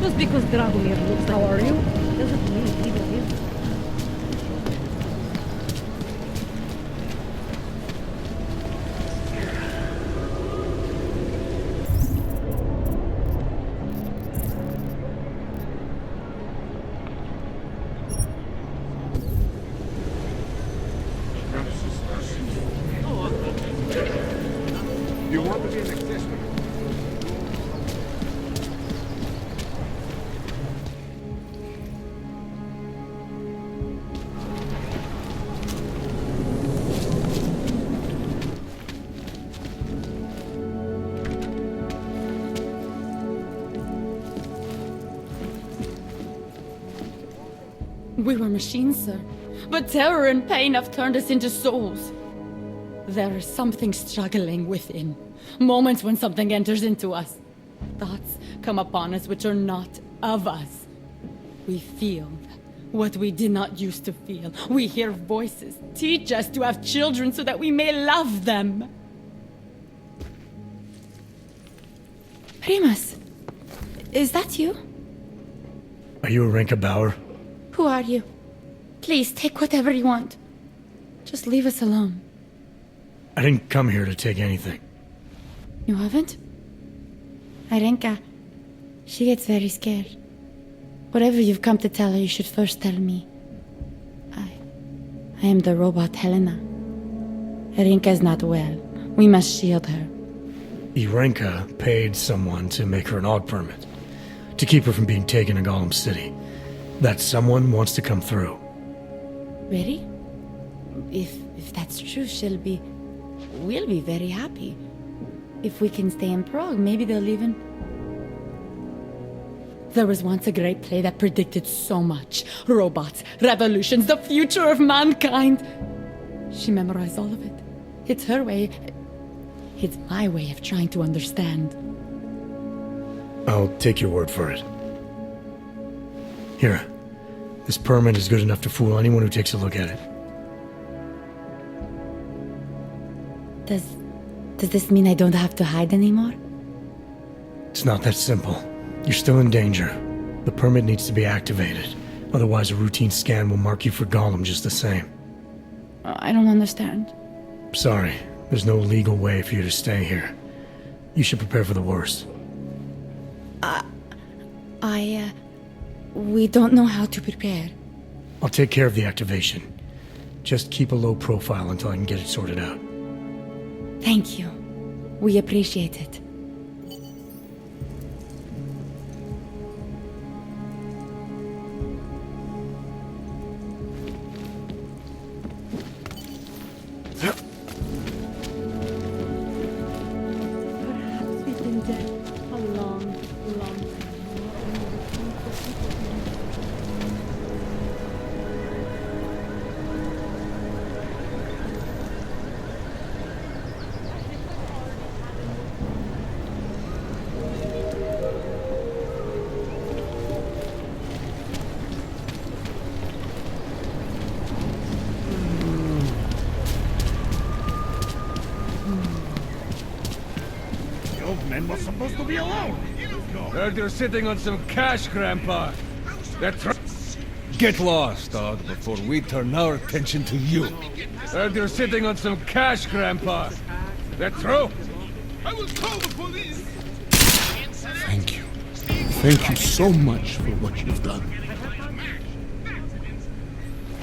Just because Dragomir looks like... How are you? Doesn't mean he is. You want to be an existence? We were machines, sir. But terror and pain have turned us into souls. There is something struggling within. Moments when something enters into us. Thoughts come upon us which are not of us. We feel what we did not used to feel. We hear voices. Teach us to have children so that we may love them. Primus, is that you? Are you Irenka Bauer? Who are you? Please, take whatever you want. Just leave us alone. I didn't come here to take anything. You haven't? Arenka, she gets very scared. Whatever you've come to tell her, you should first tell me. I am the robot Helena. Arenka is not well. We must shield her. Irenka paid someone to make her an AUG permit, to keep her from being taken to Gollum City. That someone wants to come through. Really? If that's true, we'll be very happy. If we can stay in Prague, maybe they'll even... There was once a great play that predicted so much. Robots, revolutions, the future of mankind. She memorized all of it. It's her way. It's my way of trying to understand. I'll take your word for it. Here. This permit is good enough to fool anyone who takes a look at it. Does this mean I don't have to hide anymore? It's not that simple. You're still in danger. The permit needs to be activated. Otherwise, a routine scan will mark you for Gollum just the same. I don't understand. Sorry, there's no legal way for you to stay here. You should prepare for the worst. We don't know how to prepare. I'll take care of the activation. Just keep a low profile until I can get it sorted out. Thank you. We appreciate it. Perhaps we've been dead a long, long time. The old man was supposed to be alone. Heard you're sitting on some cash, Grandpa. That's right. Get lost, dog, before we turn our attention to you. Heard you're sitting on some cash, Grandpa. That's true. I will call the police. Thank you. Thank you so much for what you've done.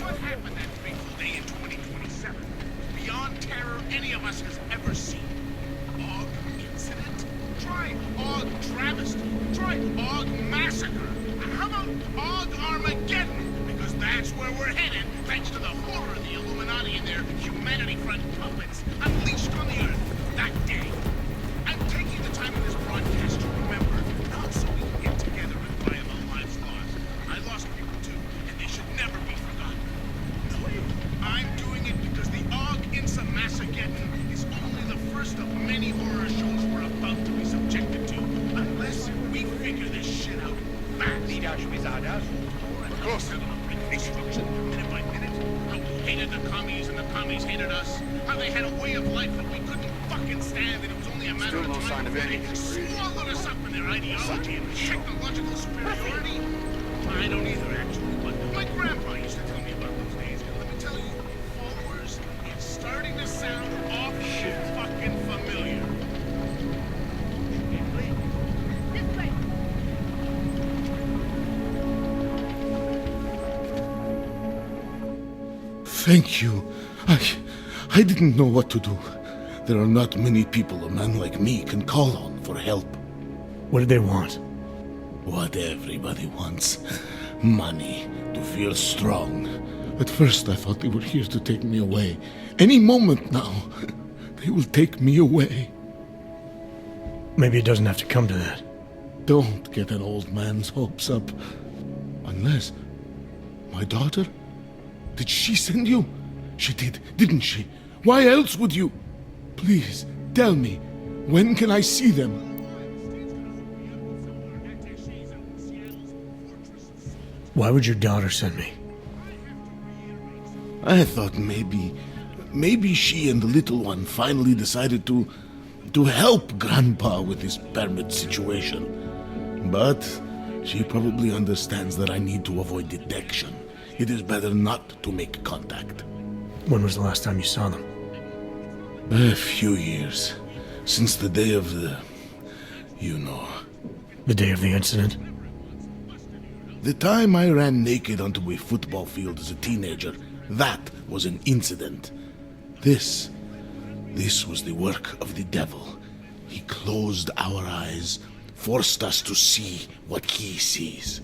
What happened that fateful day in 2027? Beyond terror any of us has ever seen. AUG incident? Try AUG travesty. Try AUG massacre. How about AUG Armageddon? Because that's where we're headed, thanks to the horror of the Illuminati and their humanity front puppets unleashed on the Earth that day. I'm taking the time in this broadcast to remember, not so we can get together and cry about lives lost. I lost people too, and they should never be forgotten. No, I'm doing it because the AUG Insa Massageddon is only the first of many horror shows we're about to be subjected to, unless we figure this shit out fast. Of course, destruction, minute by minute. How we hated the commies and the commies hated us. How they had a way of life that we couldn't fucking stand, and it was only a matter of time before they swallowed us up in their ideology and technological superiority. I don't either, actually, but my grandpa used to tell me about those days. And let me tell you, followers, it's starting to sound awfully fucking familiar. This way. Thank you. I didn't know what to do. There are not many people a man like me can call on for help. What did they want? What everybody wants. Money, to feel strong. At first I thought they were here to take me away. Any moment now, they will take me away. Maybe it doesn't have to come to that. Don't get an old man's hopes up. Unless... My daughter? Did she send you? She did, didn't she? Why else would you? Please, tell me, when can I see them? Why would your daughter send me? I thought maybe she and the little one finally decided to help Grandpa with his permit situation. But she probably understands that I need to avoid detection. It is better not to make contact. When was the last time you saw them? A few years. Since the day of the... you know. The day of the incident? The time I ran naked onto a football field as a teenager, that was an incident. This was the work of the devil. He closed our eyes, forced us to see what he sees.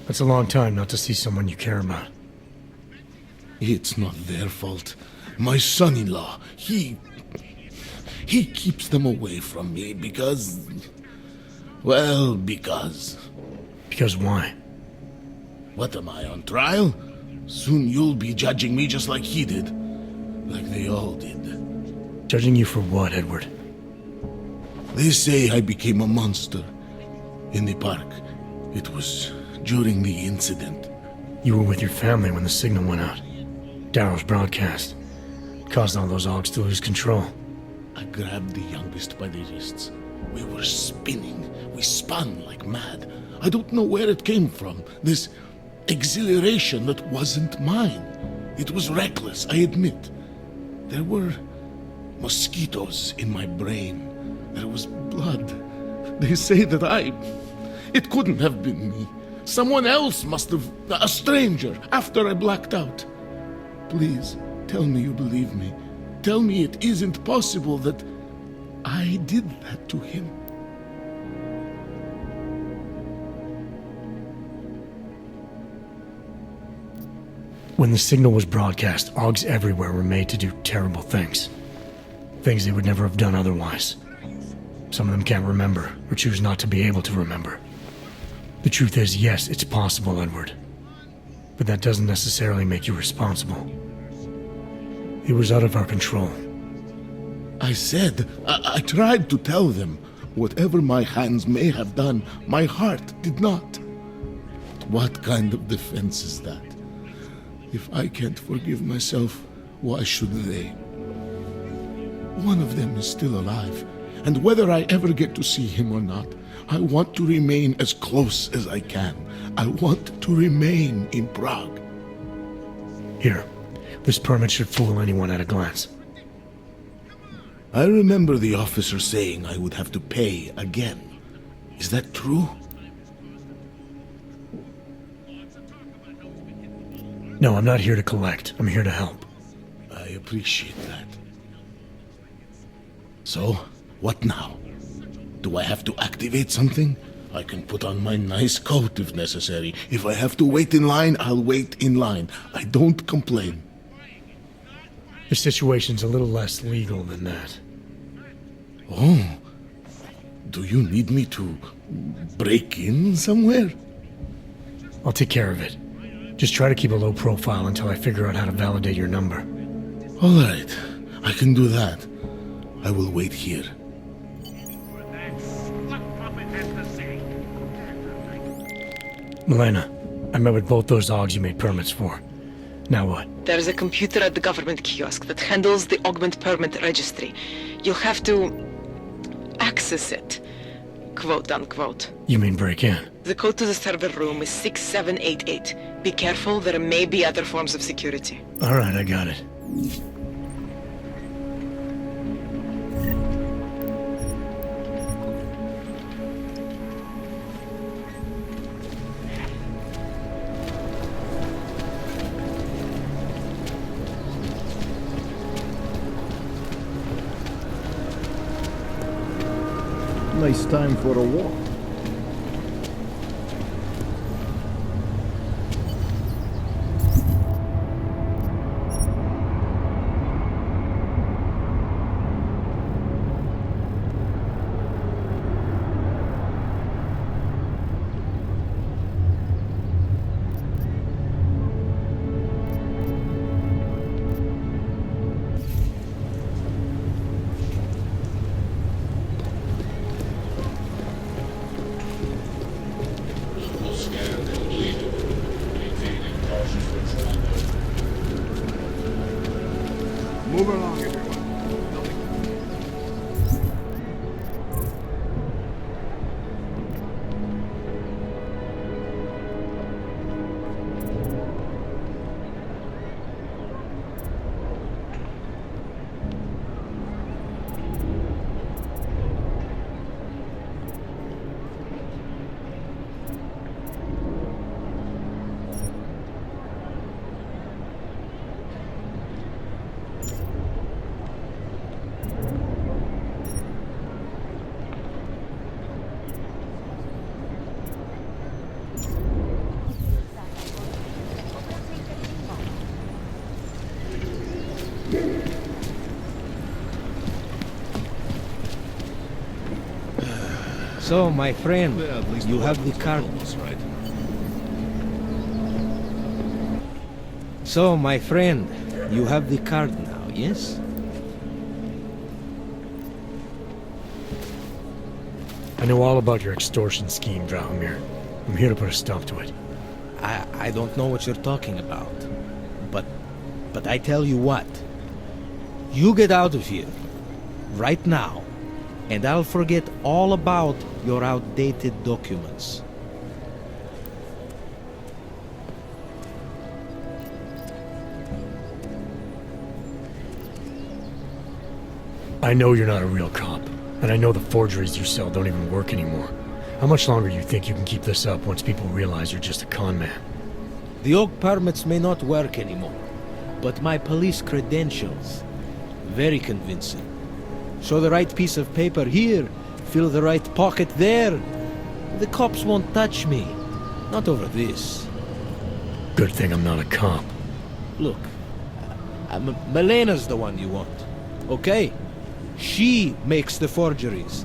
That's a long time not to see someone you care about. It's not their fault. My son-in-law, he keeps them away from me because... well, because... Because why? What am I, on trial? Soon you'll be judging me just like he did. Like they all did. Judging you for what, Edward? They say I became a monster. In the park. It was during the incident. You were with your family when the signal went out. Darrow's broadcast. Caused all those Augs to lose control. I grabbed the youngest by the wrists. We were spinning. We spun like mad. I don't know where it came from. This exhilaration that wasn't mine. It was reckless, I admit. There were mosquitoes in my brain. There was blood. They say that it couldn't have been me. Someone else must have... a stranger, after I blacked out. Please, tell me you believe me. Tell me it isn't possible that I did that to him. When the signal was broadcast, Augs everywhere were made to do terrible things. Things they would never have done otherwise. Some of them can't remember, or choose not to be able to remember. The truth is, yes, it's possible, Edward. But that doesn't necessarily make you responsible. It was out of our control. I said, I tried to tell them. Whatever my hands may have done, my heart did not. What kind of defense is that? If I can't forgive myself, why should they? One of them is still alive, and whether I ever get to see him or not, I want to remain as close as I can. I want to remain in Prague. Here, this permit should fool anyone at a glance. I remember the officer saying I would have to pay again. Is that true? No, I'm not here to collect. I'm here to help. I appreciate that. So, what now? Do I have to activate something? I can put on my nice coat if necessary. If I have to wait in line, I'll wait in line. I don't complain. The situation's a little less legal than that. Oh. Do you need me to break in somewhere? I'll take care of it. Just try to keep a low profile until I figure out how to validate your number. All right. I can do that. I will wait here. Milena, I met with both those Augs you made permits for. Now what? There is a computer at the government kiosk that handles the augment permit registry. You'll have to access it, quote unquote. You mean break in? The code to the server room is 6788. Be careful, there may be other forms of security. All right, I got it. Nice time for a walk. So, my friend, you have the card. Right. So, my friend, you have the card now, yes? I know all about your extortion scheme, Drahomir. I'm here to put a stop to it. I don't know what you're talking about. But I tell you what. You get out of here. Right now. And I'll forget all about your outdated documents. I know you're not a real cop, and I know the forgeries you sell don't even work anymore. How much longer do you think you can keep this up once people realize you're just a con man? The oak permits may not work anymore, but my police credentials, very convincing. Show the right piece of paper here, fill the right pocket there. The cops won't touch me. Not over this. Good thing I'm not a cop. Look, Melena's the one you want, okay? She makes the forgeries.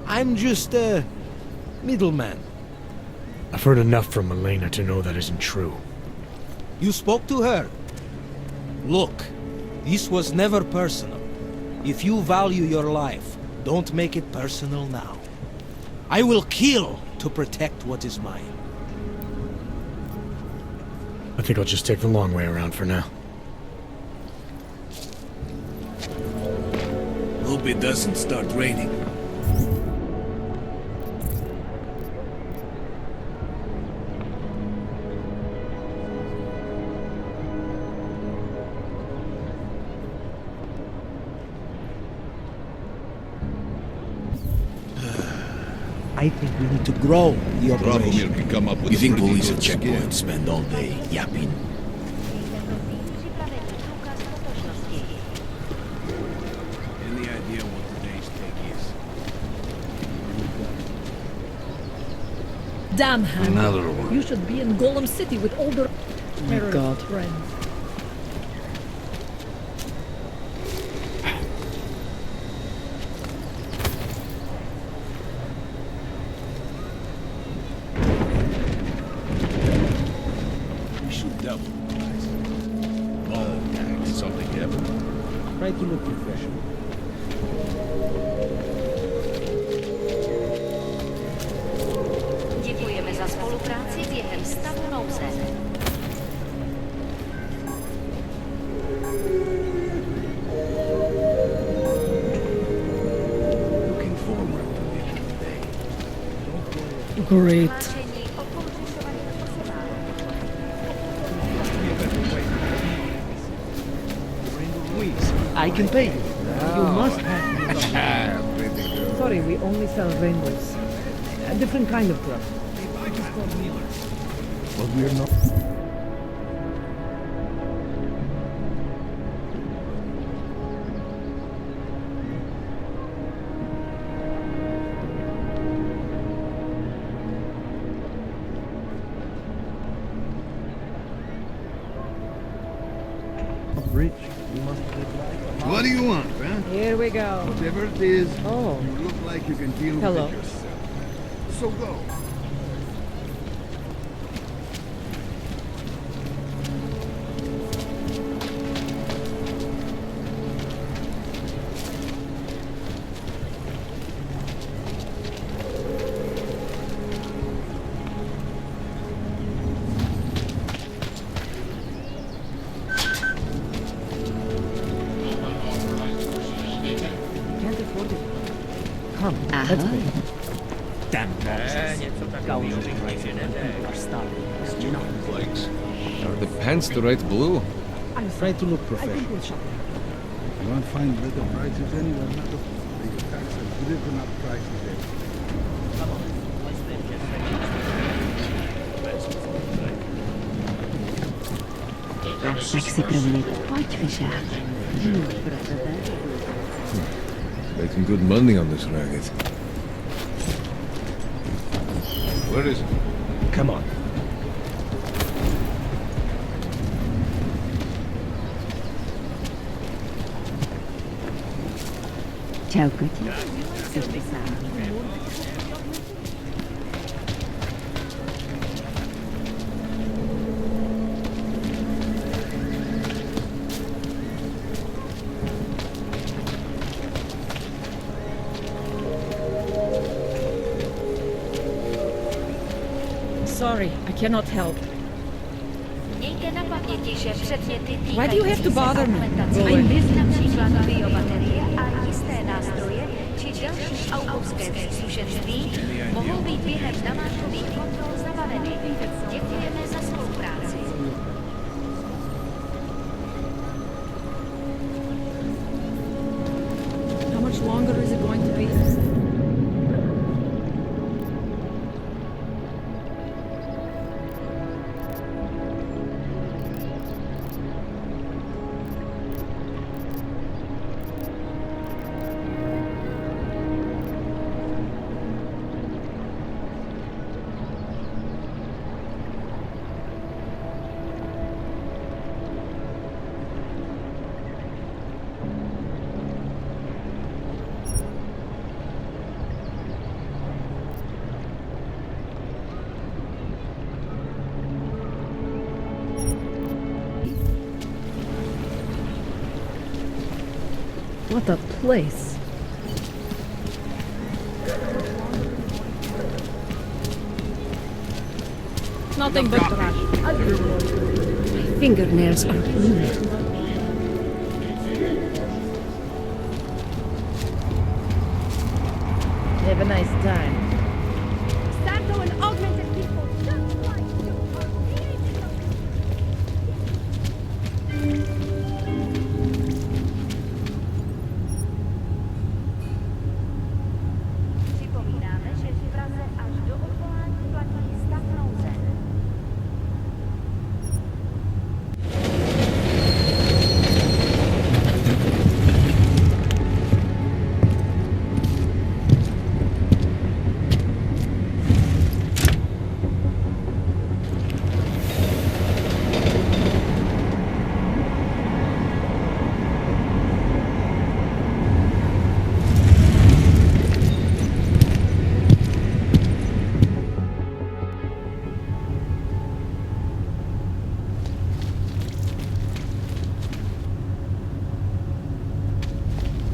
I'm just a middleman. I've heard enough from Elena to know that isn't true. You spoke to her? Look, this was never personal. If you value your life, don't make it personal now. I will kill to protect what is mine. I think I'll just take the long way around for now. Hope it doesn't start raining. I think we need to grow the operation. Drahomir can come up with You think a pretty police good at scheme. checkpoints spend all day yapping? Any idea what today's take is? Damn, Hank. Another one. You should be in Golem City with all the terrorist God. friends. We should double the price. All tax, something ever. Try to look professional. Děkujeme za spolupráci během stavu nouze. Looking forward to the end of the day. Great. I can pay you. You must have. Sorry, we only sell rainbows. A different kind of drug. But we're not. Rich, you must live life. What do you want, huh? Here we go. Whatever it is, Oh. you look like you can deal Hello. with it yourself. So go. Can't afford it. Come, let's go. Damn Are the pants the right blue? I'm Try to look I think professional. we'll shop. You won't find better prices anywhere. Not the tax has driven up prices there. Tak si první, pojď vyšát. Pro tebe. Making good money on this racket. Where is it? Come on. Čau, koti. Jsi sám. sorry. I cannot help. Why do you have to bother me? Například biobaterie a jisté nástroje či další autorské příslušenství mohou být během namátkových kontrol zabaveny. Děkujeme za spolupráci. How much longer is it going to be? What a place. Nothing but trash. My fingernails are bleeding. Have a nice time. Santo and augmented people, just like you are Připomínáme, že v Praze až do odvolání platí stav nouze.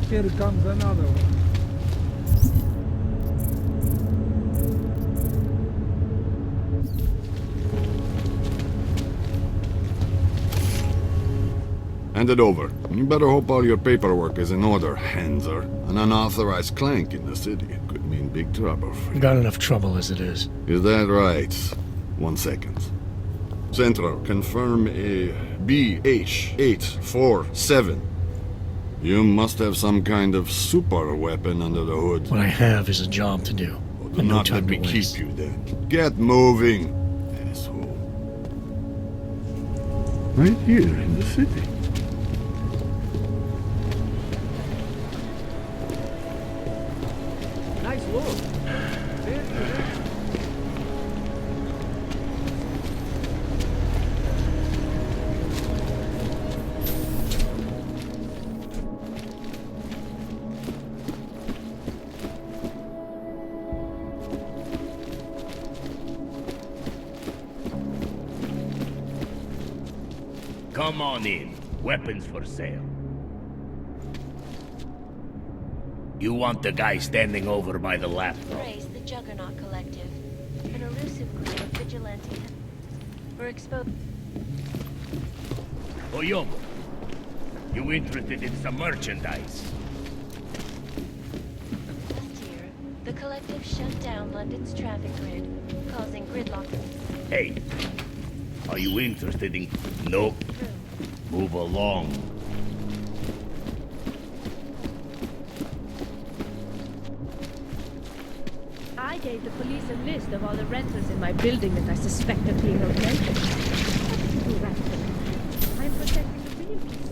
Here comes another one. Hand it over. You better hope all your paperwork is in order, Hanser. An unauthorized clank in the city could mean big trouble for you. Got enough trouble as it is. Is that right? 1 second. Central, confirm a BH-847. You must have some kind of super weapon under the hood. What I have is a job to do. Do And no not let time me to keep waste. you then. Get moving, asshole. Right here in the city. Nice look. Come on in. Weapons for sale. You want the guy standing over by the laptop? Praise the Juggernaut Collective, an elusive group of vigilante. We're exposed. Oyomo, you interested in some merchandise? Last year, the Collective shut down London's traffic grid, causing gridlock. Hey, are you interested in... No. Move along. I gave the police a list of all the renters in my building that I suspect of being okay. I'm protecting the real people.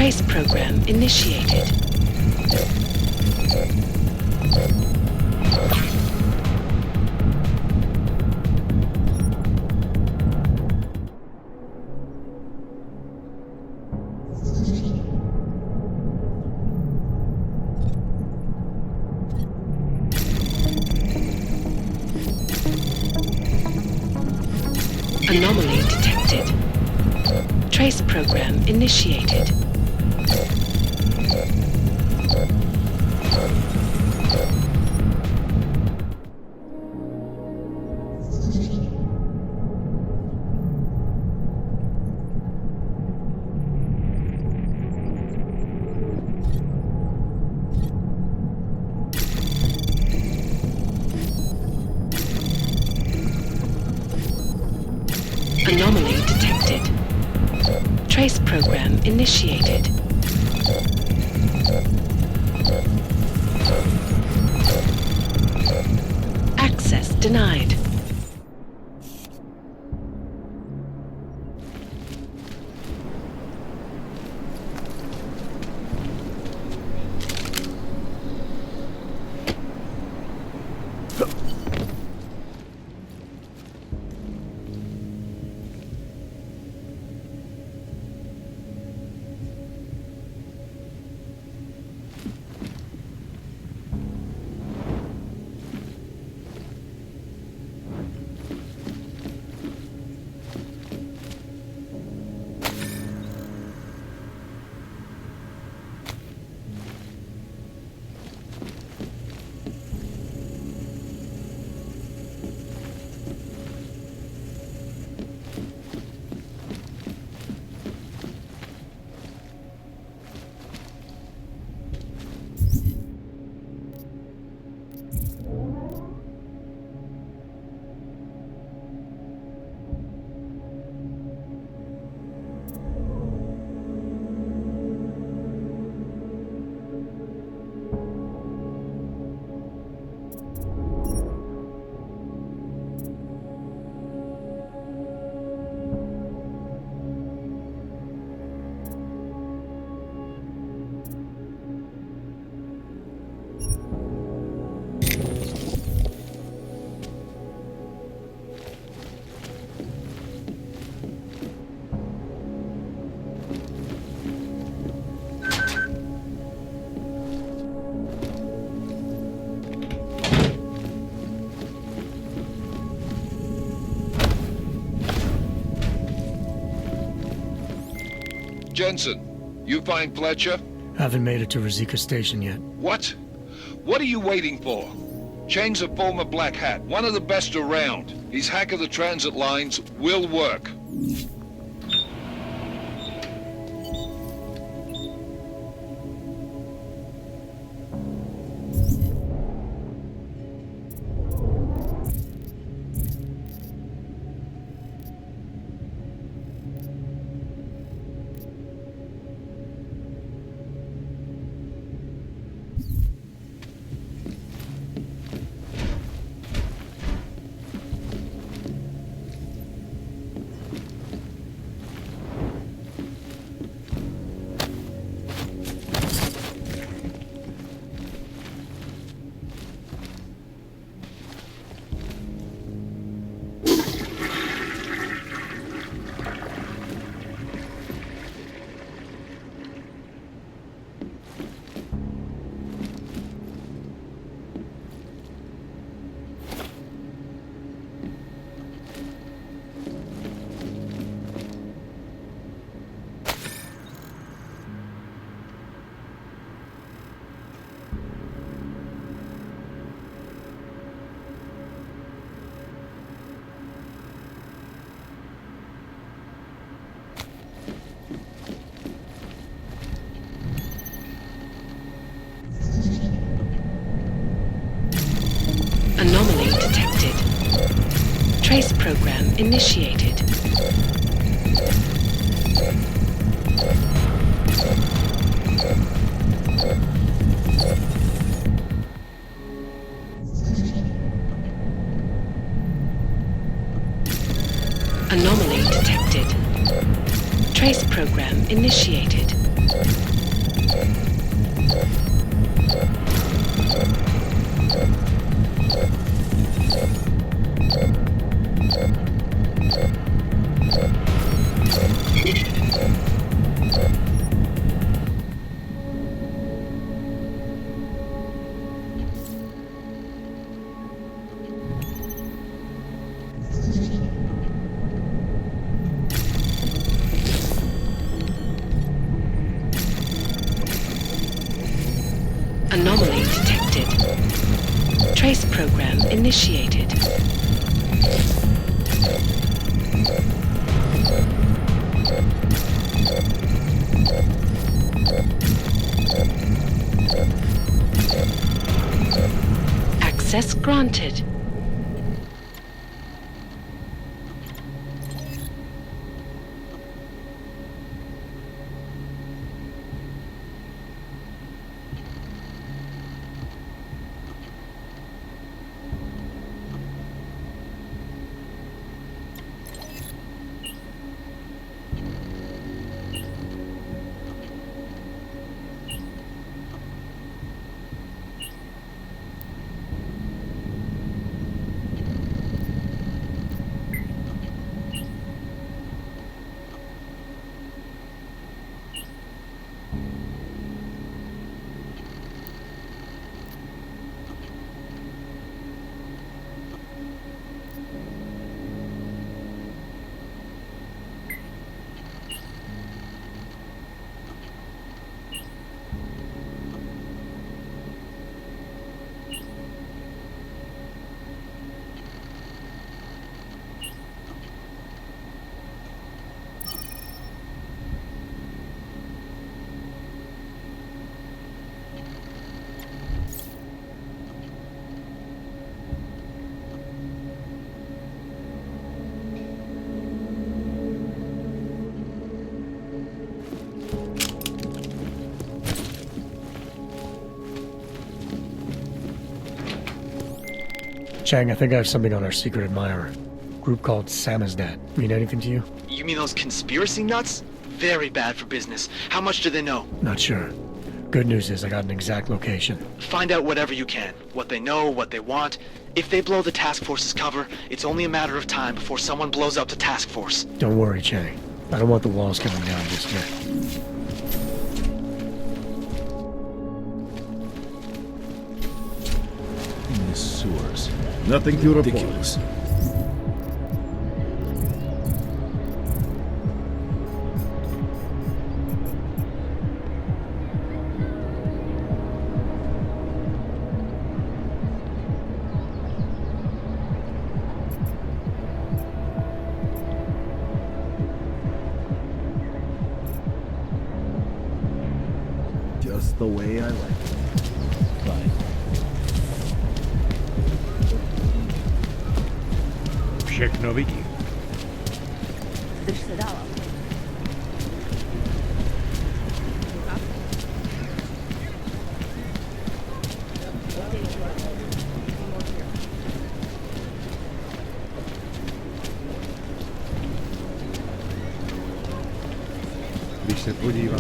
Trace program initiated. Anomaly detected. Trace program initiated. Anomaly detected. Trace program initiated. Access denied. Jensen, you find Fletcher? Haven't made it to Rosika Station yet. What? What are you waiting for? Chang's a former Black Hat, one of the best around. His hack of the transit lines will work. Anomaly detected. Trace program initiated. Anomaly detected. Trace program initiated. Anomaly detected. Trace program initiated. Access granted. Chang, I think I have something on our secret admirer. Group called Samizdat. Mean anything to you? You mean those conspiracy nuts? Very bad for business. How much do they know? Not sure. Good news is I got an exact location. Find out whatever you can. What they know, what they want. If they blow the task force's cover, it's only a matter of time before someone blows up the task force. Don't worry, Chang. I don't want the walls coming down just yet. In the sewers. Nothing to report. Just the way I like it. Fine. Všechno vidí. Drž se dál. Když se podívám.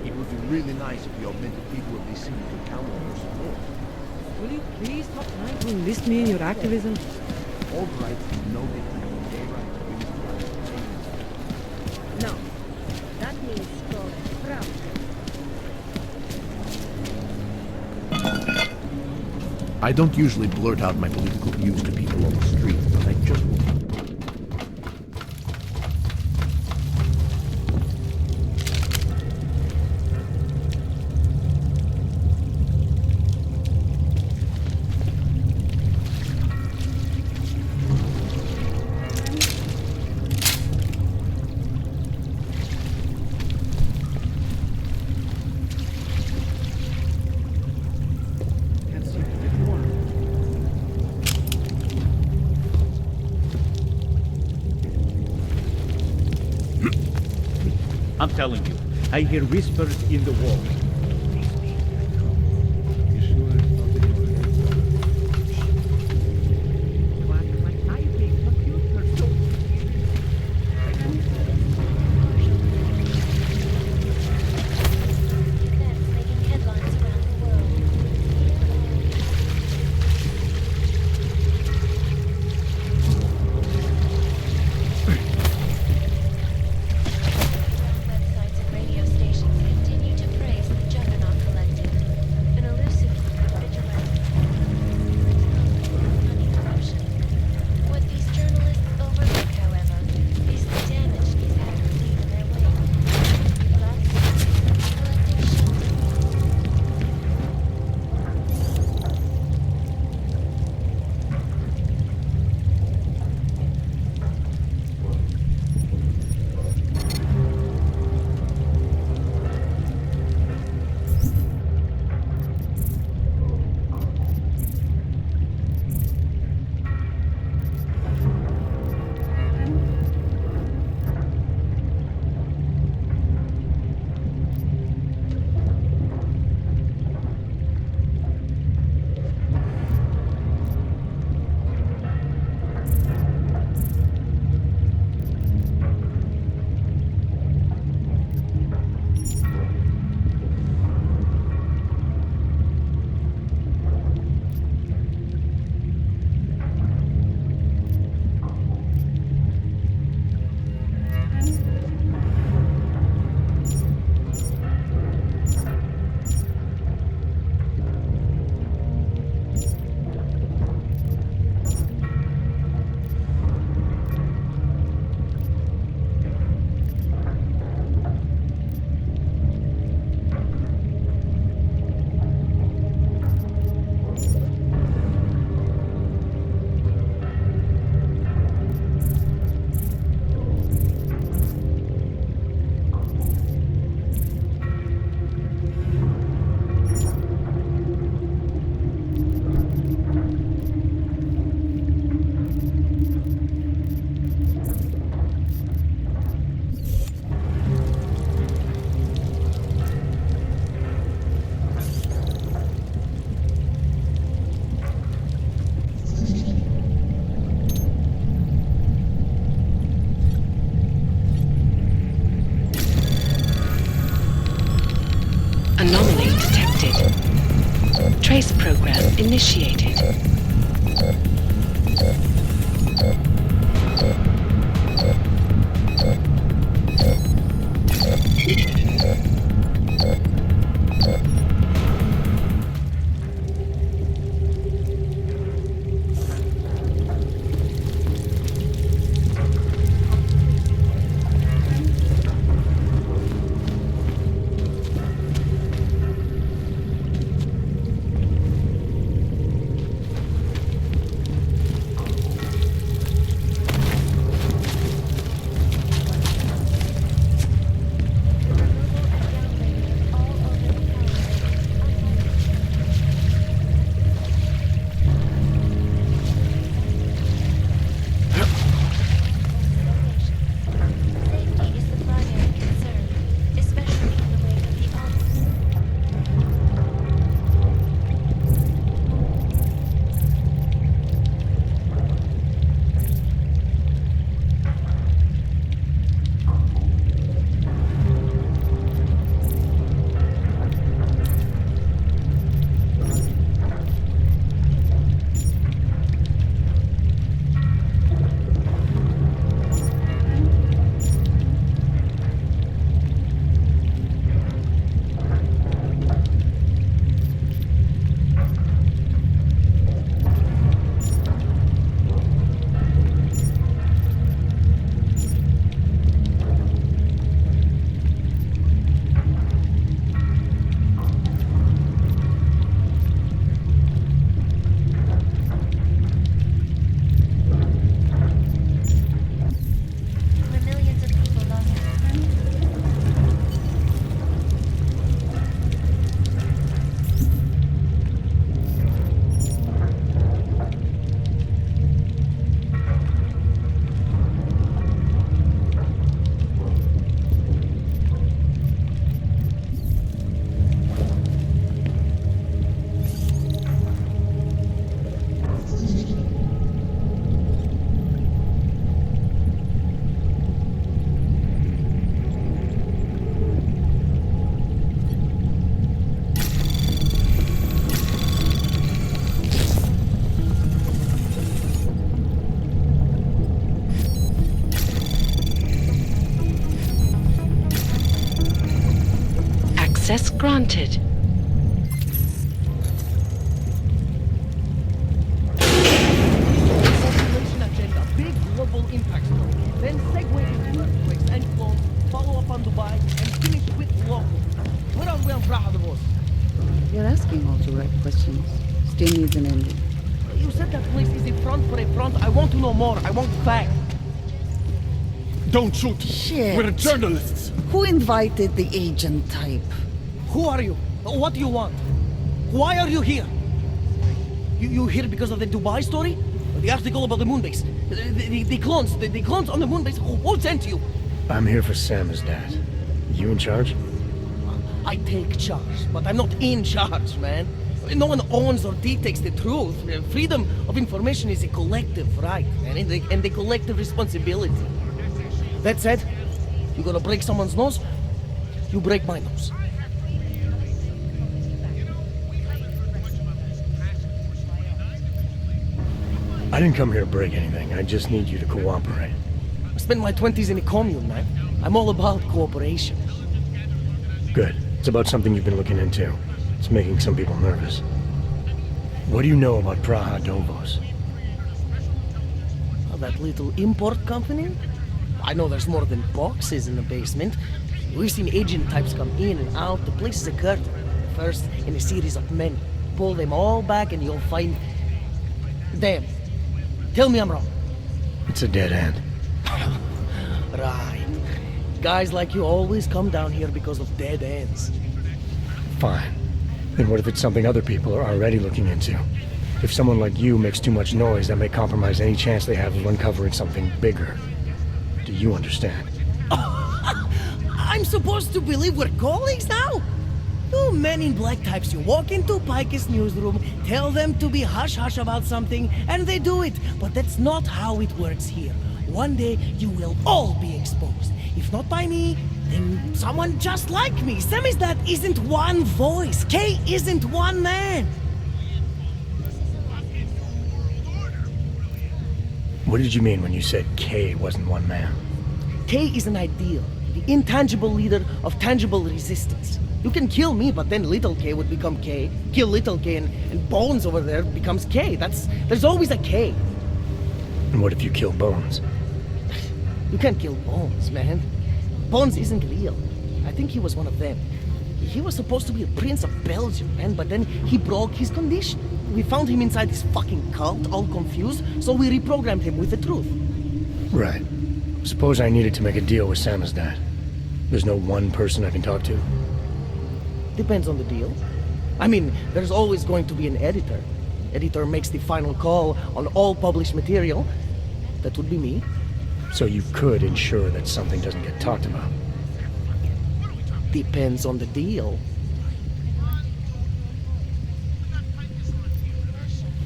It would be really nice if the augmented people of this city could count on your support. Will you please stop trying to enlist me in your activism? All right, no big deal. Gay rights, women's rights, No. That means go proud. I don't usually blurt out my political views to people on the street, but I just want to. I'm telling you, I hear whispers in the wall. Websites and radio stations continue to praise Space program initiated. Access granted. Population agenda, big global impact story. Then segue into earthquakes and clones, follow up on Dubai, and finish with local. Where are we on Praha, the boss? You're asking all the right questions. Still needs an ending. You said that place is a front for a front. I want to know more. I want facts. Don't shoot! Shit. We're journalists! Who invited the agent type? Who are you? What do you want? Why are you here? You here because of the Dubai story? The article about the moon base? The clones on the moon base? Who sent you? I'm here for Sam's dad. You in charge? I take charge, but I'm not in charge, man. No one owns or dictates the truth. Freedom of information is a collective right, man, and a collective responsibility. That said, you gonna break someone's nose? You break my nose. I didn't come here to break anything. I just need you to cooperate. I spent my 20s in a commune, man. I'm all about cooperation. Good. It's about something you've been looking into. It's making some people nervous. What do you know about Praha Dovos? Oh, that little import company? I know there's more than boxes in the basement. We've seen agent types come in and out. The place is a curtain. First in a series of many. Pull them all back and you'll find... them. Tell me I'm wrong. It's a dead end. Right. Guys like you always come down here because of dead ends. Fine. Then what if it's something other people are already looking into? If someone like you makes too much noise, that may compromise any chance they have of uncovering something bigger. Do you understand? I'm supposed to believe we're colleagues now? You men in black types, you walk into Pike's newsroom, tell them to be hush-hush about something, and they do it. But that's not how it works here. One day, you will all be exposed. If not by me, then someone just like me. Samizdat isn't one voice. Kay isn't one man. What did you mean when you said K wasn't one man? K is an ideal, the intangible leader of tangible resistance. You can kill me, but then little K would become K. Kill little K and Bones over there becomes K. There's always a K. And what if you kill Bones? You can't kill Bones, man. Bones isn't real. I think he was one of them. He was supposed to be a prince of Belgium, man, but then he broke his condition. We found him inside this fucking cult, all confused, so we reprogrammed him with the truth. Right. Suppose I needed to make a deal with Samizdat. There's no one person I can talk to? Depends on the deal. I mean, there's always going to be an editor. Editor makes the final call on all published material. That would be me. So you could ensure that something doesn't get talked about? Depends on the deal.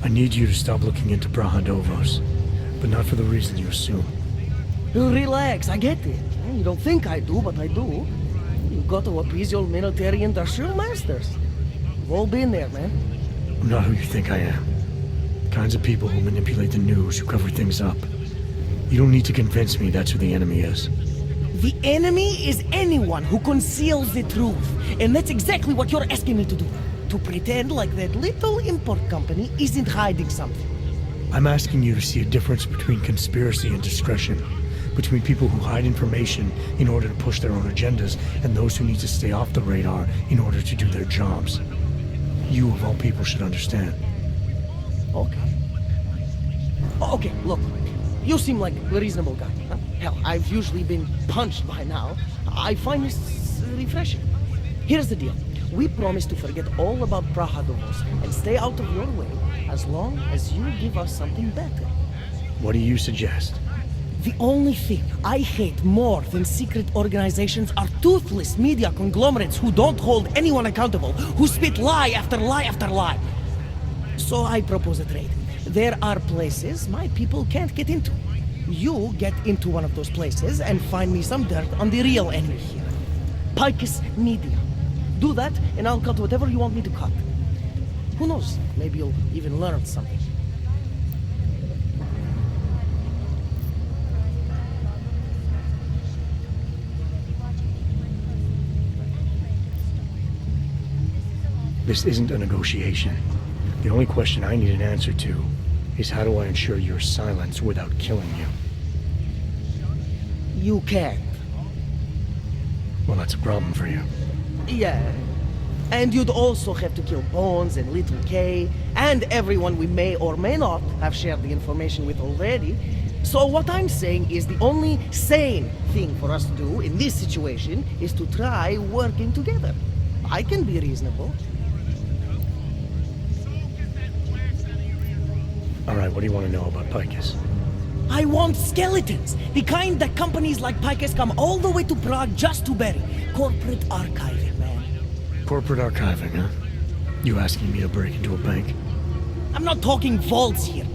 I need you to stop looking into Brahadovos, but not for the reason you assume. Relax, I get it. You don't think I do, but I do. You've got to appease your military industrial masters. We've all been there, man. I'm not who you think I am. The kinds of people who manipulate the news, who cover things up. You don't need to convince me that's who the enemy is. The enemy is anyone who conceals the truth. And that's exactly what you're asking me to do. To pretend like that little import company isn't hiding something. I'm asking you to see a difference between conspiracy and discretion. Between people who hide information in order to push their own agendas and those who need to stay off the radar in order to do their jobs. You, of all people, should understand. Okay. Okay, look. You seem like a reasonable guy. Huh? Hell, I've usually been punched by now. I find this refreshing. Here's the deal. We promise to forget all about Brahadovos and stay out of your way as long as you give us something better. What do you suggest? The only thing I hate more than secret organizations are toothless media conglomerates who don't hold anyone accountable, who spit lie after lie after lie. So I propose a trade. There are places my people can't get into. You get into one of those places and find me some dirt on the real enemy here. Picus Media. Do that, and I'll cut whatever you want me to cut. Who knows? Maybe you'll even learn something. This isn't a negotiation. The only question I need an answer to is how do I ensure your silence without killing you? You can't. Well, that's a problem for you. Yeah. And you'd also have to kill Bones and Little K, and everyone we may or may not have shared the information with already. So what I'm saying is the only sane thing for us to do in this situation is to try working together. I can be reasonable. All right, what do you want to know about Picus? I want skeletons! The kind that companies like Picus come all the way to Prague just to bury. Corporate archiving, man. Corporate archiving, huh? You asking me to break into a bank? I'm not talking vaults here.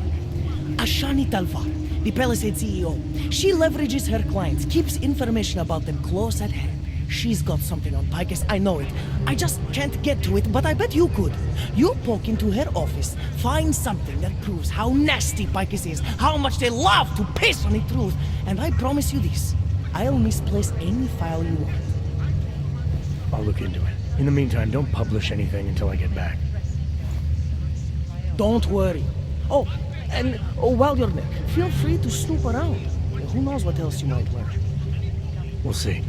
Ashani Talvar, the Palisade CEO, she leverages her clients, keeps information about them close at hand. She's got something on Picus, I know it. I just can't get to it, but I bet you could. You poke into her office, find something that proves how nasty Picus is, how much they love to piss on the truth, and I promise you this, I'll misplace any file you want. I'll look into it. In the meantime, don't publish anything until I get back. Don't worry. Oh, and while you're there, feel free to snoop around. Who knows what else you might learn. We'll see.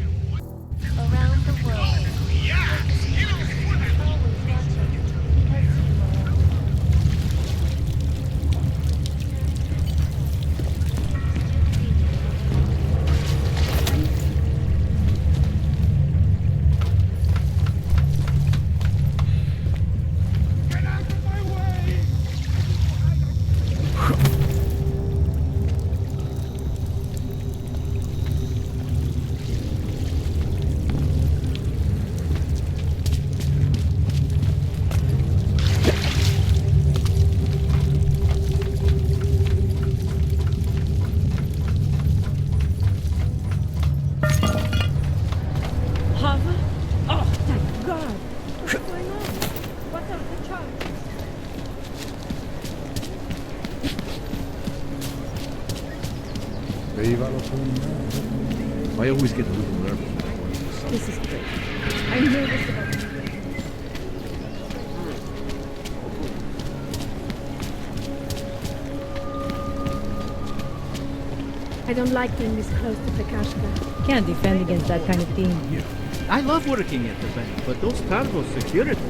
Around the world. I always get a little nervous. This is great. I'm nervous about it. I don't like being this close to Prakashka. Can't defend against that kind of thing. I love working at the bank, but those Targos security